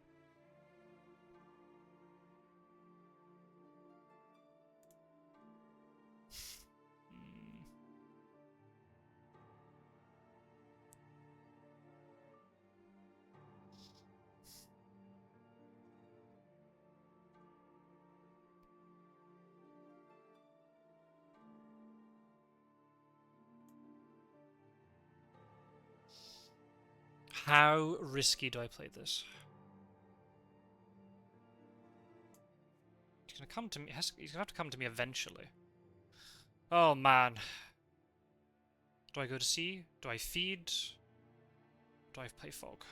How risky do I play this? He's gonna come to me. He's gonna have to come to me eventually. Oh man. Do I go to sea? Do I feed? Do I play fog?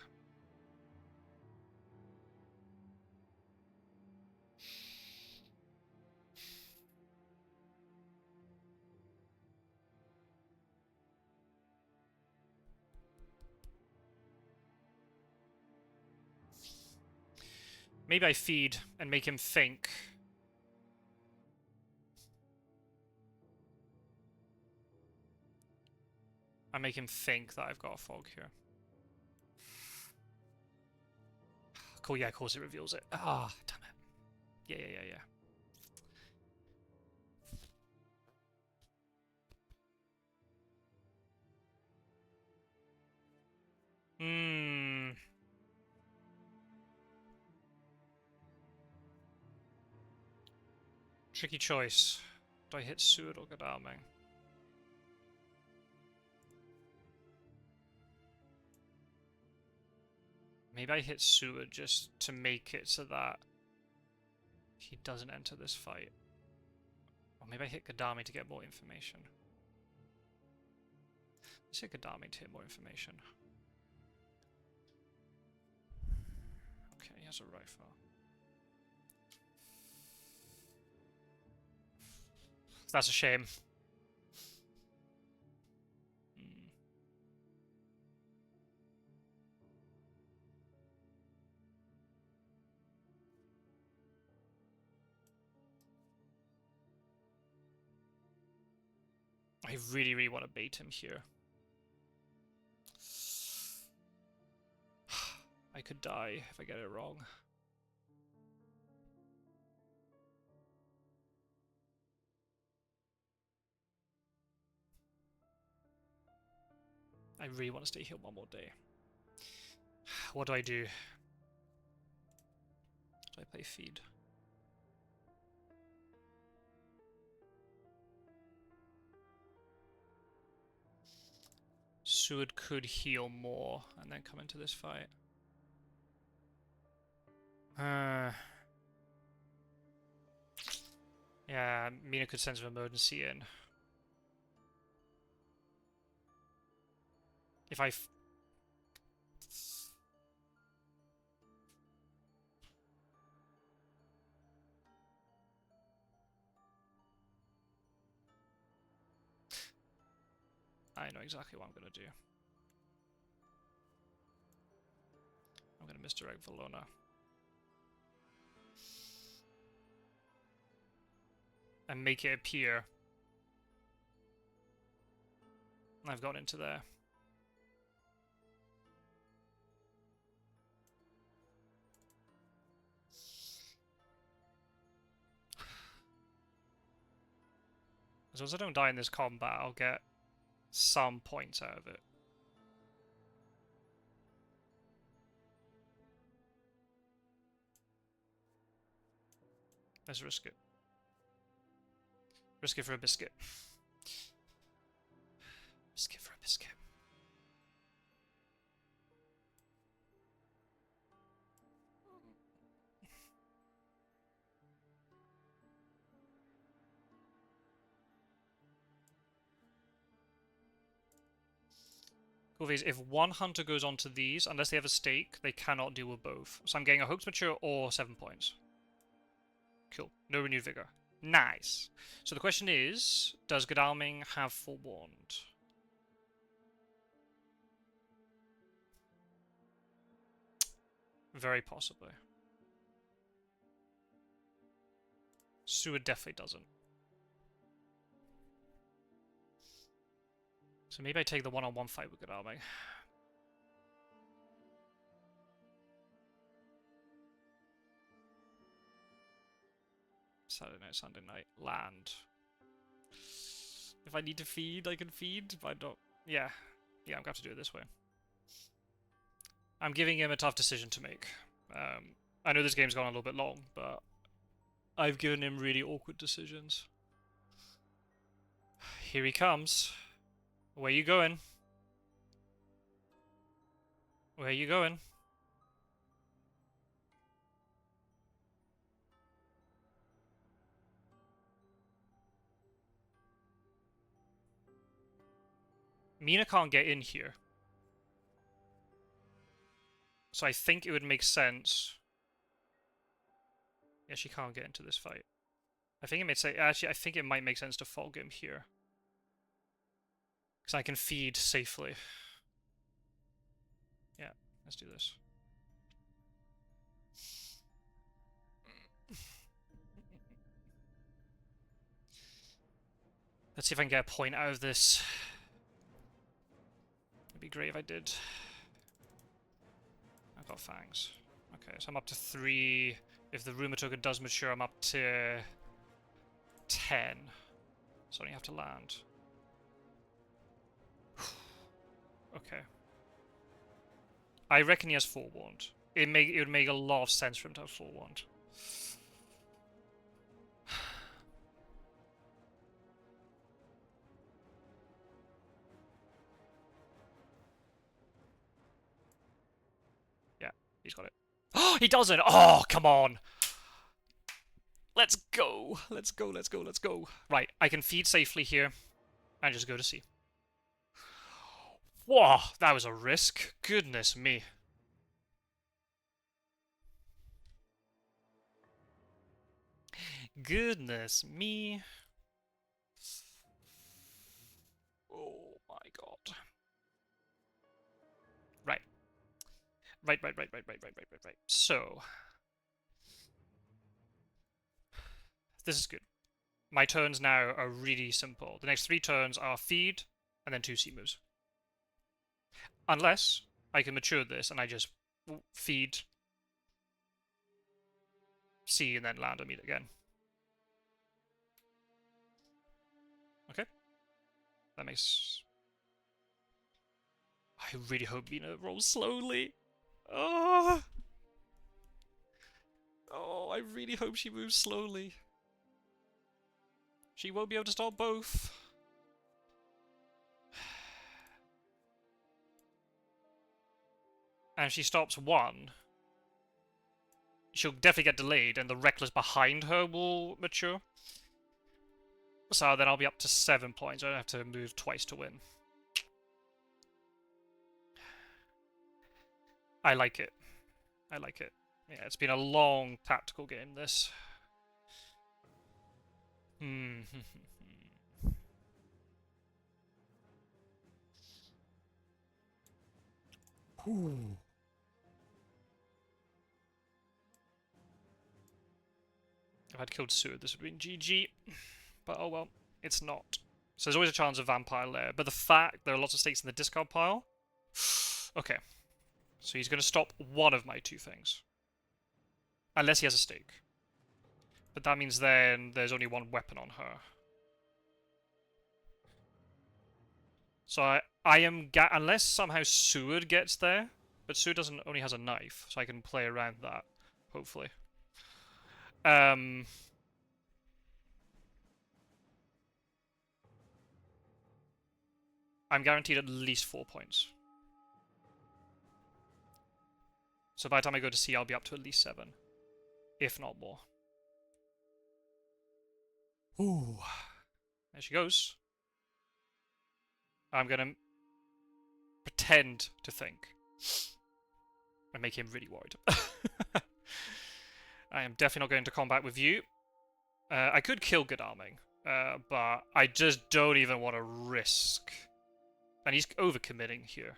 Maybe I feed and make him think. I make him think that I've got a fog here. Cool, yeah, of course it reveals it. Ah, damn it. Yeah. Hmm. Tricky choice. Do I hit Seward or Godalming? Maybe I hit Seward just to make it so that he doesn't enter this fight. Or maybe I hit Godalming to get more information. Let's hit Godalming to get more information. Okay, he has a rifle. That's a shame. I really want to bait him here. I could die if I get it wrong. I really want to stay here one more day. What do I do? Do I play feed? Seward could heal more and then come into this fight. Yeah, Mina could sense of emergency in. If I know exactly what I'm going to do. I'm going to misdirect Valona. And make it appear I've gone into there. As long as I don't die in this combat, I'll get some points out of it. Let's risk it. Risk it for a biscuit. Risk it for a biscuit. If one hunter goes onto these, unless they have a stake, they cannot deal with both. So I'm getting a Hoax Mature or 7 points. Cool. No Renewed Vigor. Nice. So the question is, does Godalming have Forewarned? Very possibly. Seward definitely doesn't. So maybe I take the one-on-one fight with Godalming. Saturday night, Sunday night, land. If I need to feed, I can feed, but I don't... Yeah, I'm going to have to do it this way. I'm giving him a tough decision to make. I know this game's gone a little bit long, but I've given him really awkward decisions. Here he comes. Where you going? Where you going? Mina can't get in here. So I think it would make sense. Yeah, she can't get into this fight. I think it may say actually I think it might make sense to fog him here. Because I can feed safely. Yeah, let's do this. Let's see if I can get a point out of this. It'd be great if I did. I've got fangs. Okay, so I'm up to 3. If the Rumor Token does mature, I'm up to 10. So I only have to land. Okay. I reckon he has Forewarned. It would make a lot of sense for him to have Forewarned. Yeah, he's got it. Oh, he doesn't! Oh, come on! Let's go! Let's go, let's go, let's go. Right, I can feed safely here and just go to sea. Whoa, that was a risk. Goodness me. Goodness me. Oh my god. Right. Right. So, this is good. My turns now are really simple. The next 3 turns are feed, and then 2 sea moves. Unless I can mature this and I just feed, sea, and then land on it again. Okay? That makes... I really hope Mina rolls slowly. Oh! Oh, I really hope she moves slowly. She won't be able to stop both. And if she stops one, she'll definitely get delayed, and the Reckless behind her will mature. So then I'll be up to 7 points. I don't have to move twice to win. I like it. I like it. Yeah, it's been a long tactical game, this. Hmm. If I'd killed Seward, this would have been GG. But oh well, it's not. So there's always a chance of Vampire Lair. But the fact there are lots of stakes in the discard pile... Okay. So he's going to stop one of my 2 things. Unless he has a stake. But that means then there's only 1 weapon on her. So I am... Unless somehow Seward gets there. But Seward only has a knife. So I can play around that. Hopefully. I'm guaranteed at least 4 points. So by the time I go to sea, I'll be up to at least 7. If not more. Ooh. There she goes. I'm gonna pretend to think. And make him really worried. I am definitely not going to combat with you. I could kill good arming. But I just don't even want to risk. And he's overcommitting here.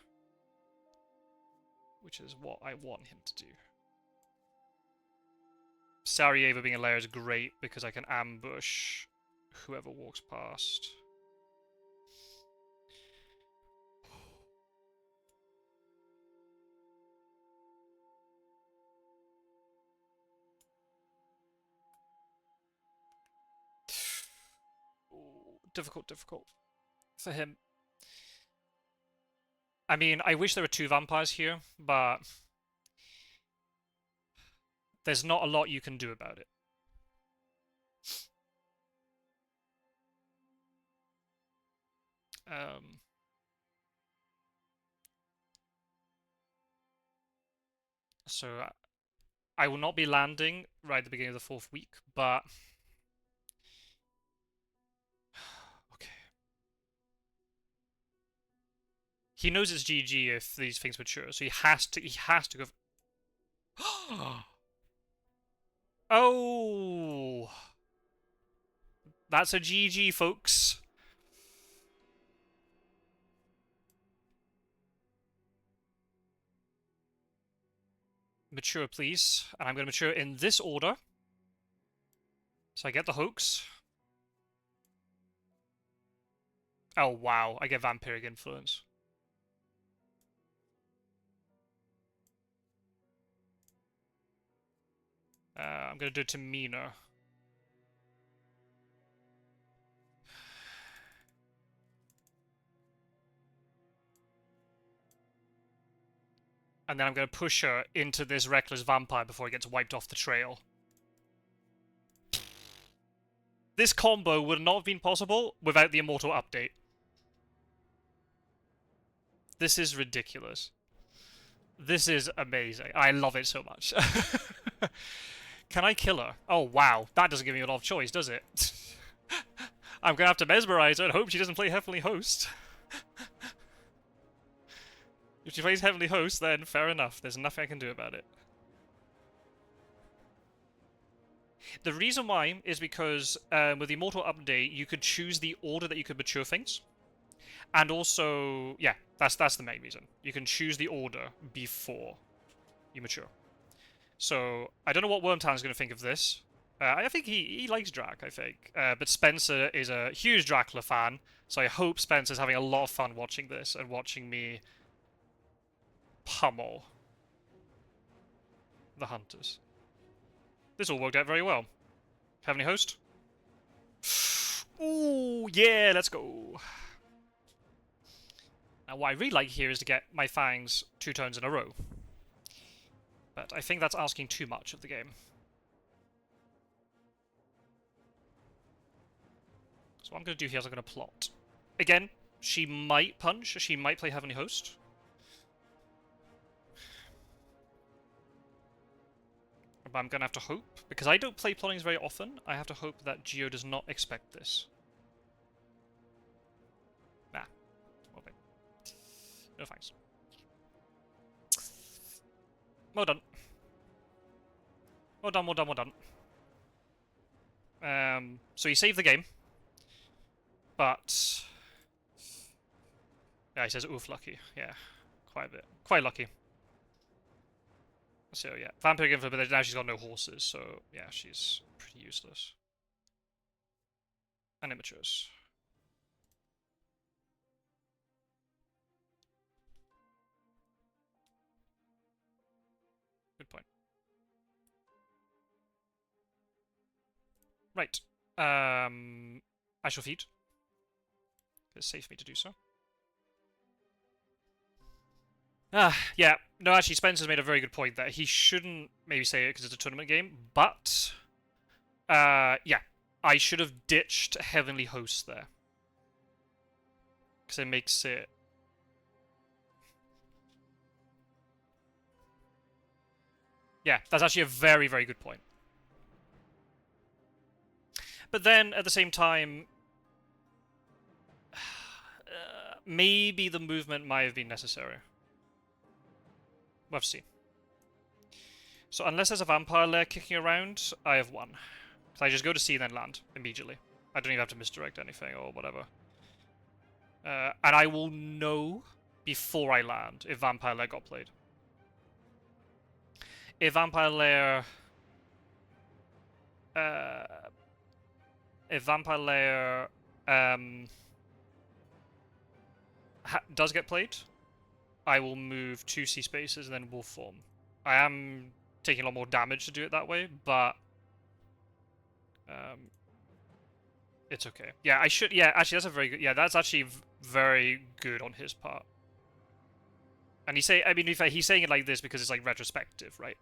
Which is what I want him to do. Sarajevo being a lair is great because I can ambush whoever walks past. Ooh, difficult for him. I mean, I wish there were 2 vampires here, but there's not a lot you can do about it. So I will not be landing right at the beginning of the 4th week, but okay. He knows it's GG if these things mature, so he has to go. Oh, that's a GG, folks. Mature, please. And I'm going to mature in this order. So I get the hoax. Oh, wow. I get vampiric influence. I'm going to do it to Mina. And then I'm going to push her into this reckless vampire before he gets wiped off the trail. This combo would not have been possible without the Immortal update. This is ridiculous. This is amazing. I love it so much. Can I kill her? Oh, wow. That doesn't give me a lot of choice, does it? I'm going to have to mesmerize her and hope she doesn't play Heavenly Host. If she plays Heavenly Host, then fair enough. There's nothing I can do about it. The reason why is because with the Immortal update, you could choose the order that you could mature things. And also, yeah, that's the main reason. You can choose the order before you mature. So, I don't know what Wormtown's going to think of this. I think he likes Drac, I think. But Spencer is a huge Dracula fan, so I hope Spencer's having a lot of fun watching this and watching me pummel the hunters. This all worked out very well. Heavenly Host? Ooh, yeah, let's go. Now, what I really like here is to get my fangs 2 turns in a row. But I think that's asking too much of the game. So what I'm going to do here is I'm going to plot. Again, she might punch, she might play Heavenly Host. But I'm going to have to hope, because I don't play plottings very often, I have to hope that Geo does not expect this. Nah. Okay. No thanks. Well done. Well done, well done, well done. So you save the game. But... yeah, he says, oof, lucky. Yeah, quite a bit. Quite lucky. So yeah, Vampire Info, but now she's got no horses, so yeah, she's pretty useless. And immatures. Good point. Right. I shall feed. It's safe for me to do so. Yeah. No, actually, Spencer's made a very good point there. He shouldn't maybe say it because it's a tournament game, but... yeah. I should have ditched Heavenly Host there. Because it makes it... yeah, that's actually a very, very good point. But then, at the same time... maybe the movement might have been necessary. We'll have to see. So unless there's a vampire lair kicking around, I have one. So I just go to sea and then land immediately. I don't even have to misdirect anything or whatever. And I will know before I land if vampire lair got played. If vampire lair... if vampire lair... does get played, I will move 2 sea spaces and then wolf form. I am taking a lot more damage to do it that way, but it's okay. Yeah, I should. Yeah, actually, that's a very good. Yeah, that's actually very good on his part. And he's saying, I mean, he's saying it like this because it's like retrospective, right?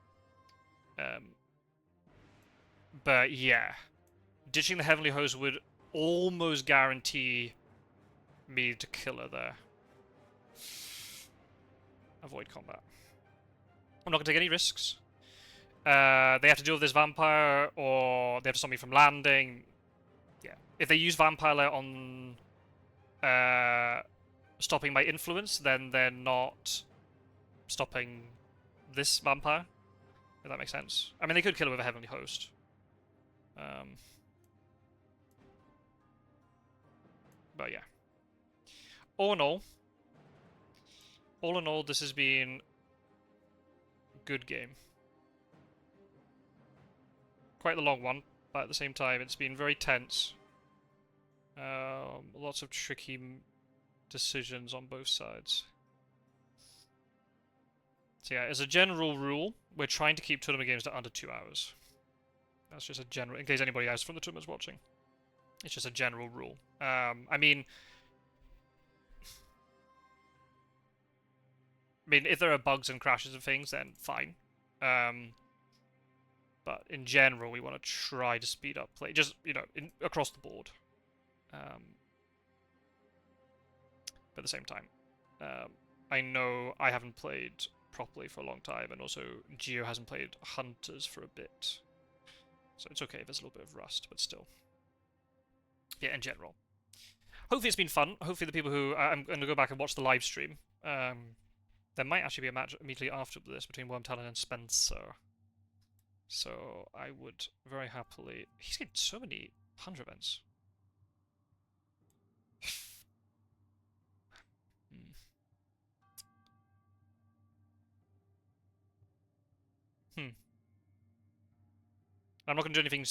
But yeah, ditching the Heavenly Host would almost guarantee me to kill her there. Avoid combat. I'm not going to take any risks. They have to deal with this vampire, or they have to stop me from landing. Yeah. If they use vampire lair on stopping my influence, then they're not stopping this vampire. If that makes sense. I mean, they could kill it with a heavenly host. But yeah. All in all, this has been a good game. Quite a long one, but at the same time, it's been very tense. Lots of tricky decisions on both sides. So yeah, as a general rule, we're trying to keep tournament games to under 2 hours. That's just a general, in case anybody else from the tournament's watching. It's just a general rule. I mean, if there are bugs and crashes and things, then fine. But in general, we want to try to speed up play, just, across the board. But at the same time, I know I haven't played properly for a long time, and also Geo hasn't played Hunters for a bit. So it's okay if there's a little bit of rust, but still. Yeah, in general. Hopefully it's been fun. Hopefully the people who... I'm going to go back and watch the live stream. There might actually be a match immediately after this between Wormtalon and Spencer. So I would very happily... He's getting so many 100 events. I'm not going to do anything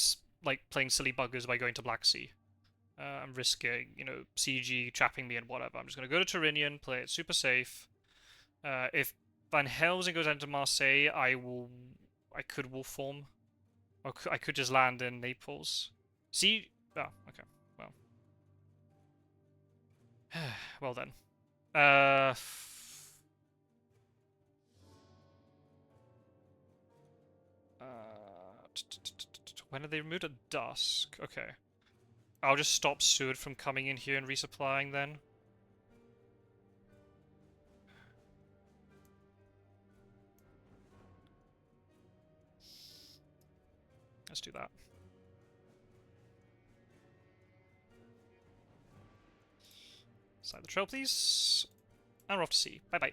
like playing silly buggers by going to Black Sea. I'm risking, CG trapping me and whatever. I'm just going to go to Turinian, play it super safe. If Van Helsing goes into Marseille, I could wolf form. Or I could just land in Naples. See? Oh, okay. Well. Well then. When are they removed? At dusk. Okay. I'll just stop Seward from coming in here and resupplying then. Let's do that. Side the trail, please. And we're off to sea. Bye-bye.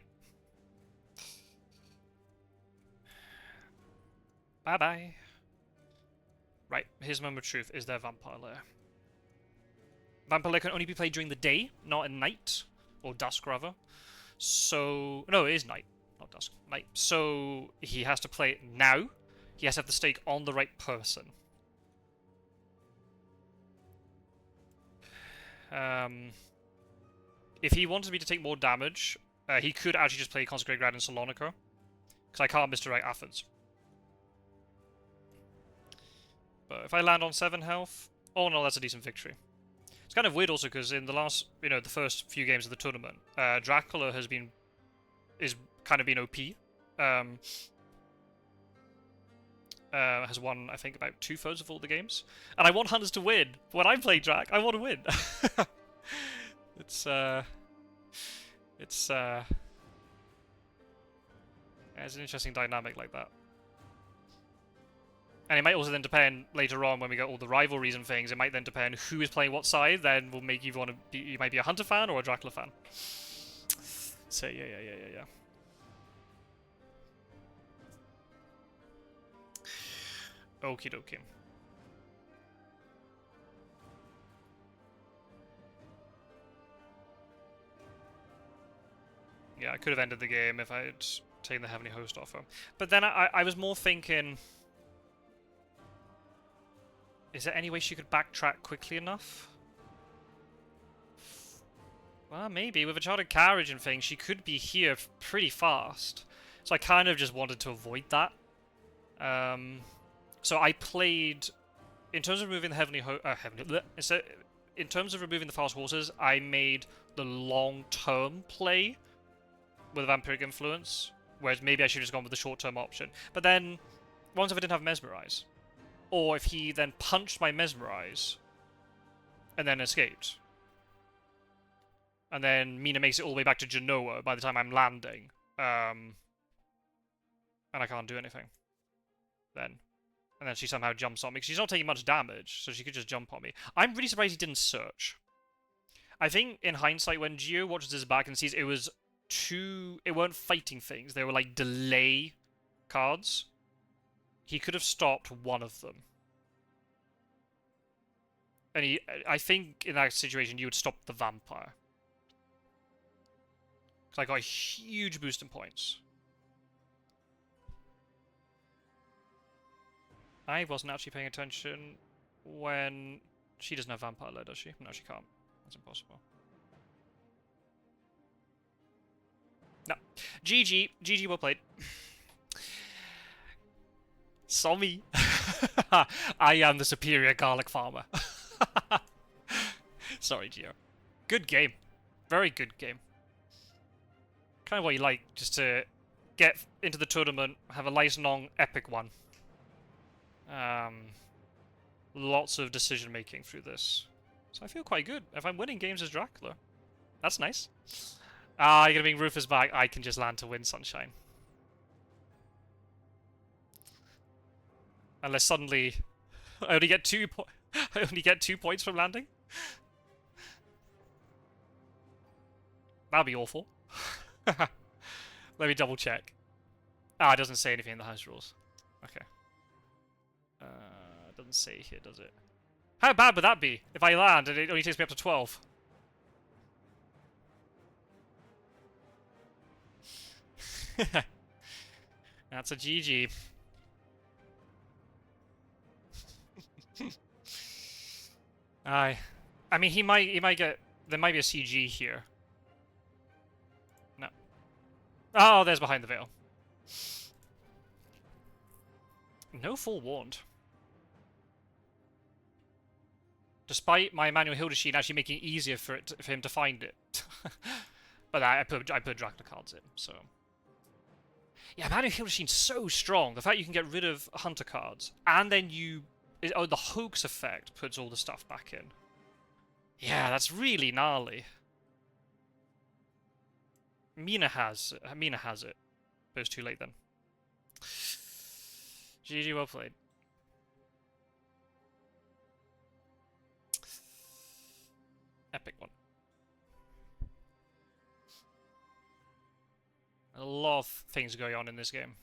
Bye-bye. Right, here's moment of truth. Is there Vampire Lair? Vampire Lair can only be played during the day, not at night. Or dusk, rather. So... No, it is night. Not dusk. Night. So, he has to play it now. He has to have the stake on the right person. If he wanted me to take more damage, he could actually just play Consecrated Ground in Salonica. Because I can't misdirect Athens. But if I land on 7 health... Oh no, that's a decent victory. It's kind of weird also because in the last, the first few games of the tournament, Dracula has been OP. Has won, I think, about 2/3 of all the games. And I want Hunters to win. When I play Drac, I want to win. It's an interesting dynamic like that. And it might also then depend later on when we get all the rivalries and things. It might then depend who is playing what side. Then will make you want to be. You might be a Hunter fan or a Dracula fan. So yeah. Okie dokie. Yeah, I could have ended the game if I had taken the Heavenly Host offer. But then I was more thinking... Is there any way she could backtrack quickly enough? Well, maybe. With a chartered carriage and things, she could be here pretty fast. So I kind of just wanted to avoid that. So I played... In terms of removing the Heavenly in terms of removing the fast horses, I made the long-term play with a Vampiric Influence. Whereas maybe I should have just gone with the short-term option. But then, once if I didn't have Mesmerize... Or if he then punched my Mesmerize and then escaped. And then Mina makes it all the way back to Genoa by the time I'm landing. And and I can't do anything. Then. And then she somehow jumps on me. She's not taking much damage, so she could just jump on me. I'm really surprised he didn't search. I think, in hindsight, when Gio watches this back and sees it was it weren't fighting things, they were like delay cards. He could have stopped one of them. And I think in that situation you would stop the vampire. Because I got a huge boost in points. I wasn't actually paying attention when... She doesn't have vampire lair, does she? No, she can't. That's impossible. No. GG. GG, well played. Saw me. I am the superior garlic farmer. Sorry, Gio. Good game. Very good game. Kind of what you like, just to get into the tournament, have a nice long epic one. Lots of decision making through this. So I feel quite good. If I'm winning games as Dracula, that's nice. You're gonna bring Rufus back. I can just land to win Sunshine. Unless suddenly I only get 2 I only get 2 points from landing. That'd be awful. Let me double check. It doesn't say anything in the house rules. Okay. It doesn't say here, does it? How bad would that be if I land and it only takes me up to 12? That's a GG. I mean, he might get. There might be a CG here. No. Oh, there's behind the veil. No forewarned. Despite my manual Hildesheen actually making it easier for him to find it. But I put Dracula cards in, so. Yeah, manual Hildesheen's so strong. The fact you can get rid of hunter cards, and then the hoax effect puts all the stuff back in. Yeah, that's really gnarly. Mina has it. But it's too late then. GG, well played. Epic one. A lot of things going on in this game.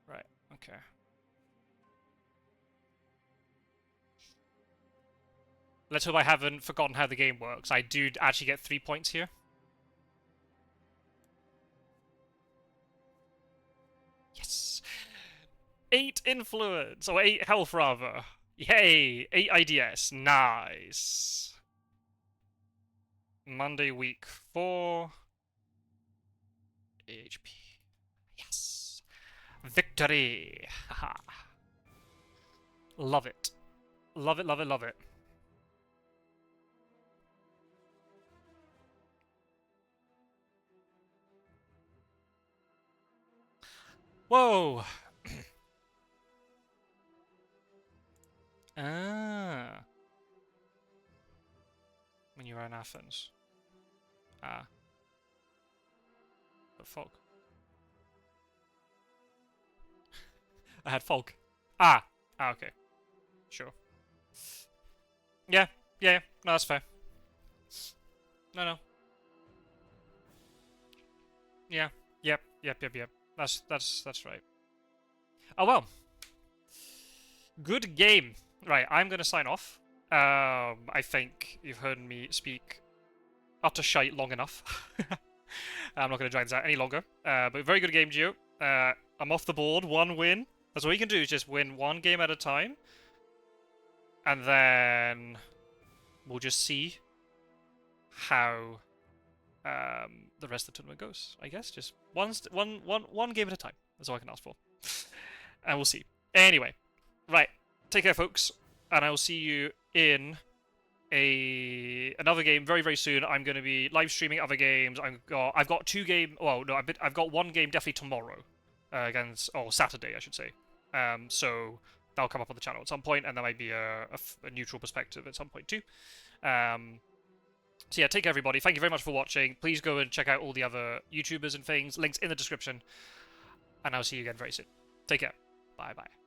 Right, okay. Let's hope I haven't forgotten how the game works. I do actually get 3 points here. Yes! 8 influence! Or 8 health, rather. Yay! 8 IDS. Nice. Monday, week 4. HP. Yes! Victory! Haha. Love it. Love it, love it, love it. Whoa! When you were in Athens. But fog. I had fog. Okay. Sure. Yeah. No, that's fair. No. Yeah. Yep. That's right. Oh well. Good game. Right, I'm gonna sign off. I think you've heard me speak utter shite long enough. I'm not gonna drag this out any longer. But very good game, Gio. I'm off the board. 1 win. That's all you can do, is just win 1 game at a time. And then we'll just see how the rest of the tournament goes, I guess. Just one game at a time. That's all I can ask for. And we'll see. Anyway, right. Take care, folks. And I will see you in another game very, very soon. I'm going to be live streaming other games. I've got 2 games. Well, no, I've got 1 game definitely tomorrow, Saturday, I should say. So that'll come up on the channel at some point, and there might be a neutral perspective at some point too. So yeah, take care, everybody. Thank you very much for watching. Please go and check out all the other YouTubers and things. Links in the description. And I'll see you again very soon. Take care. Bye-bye.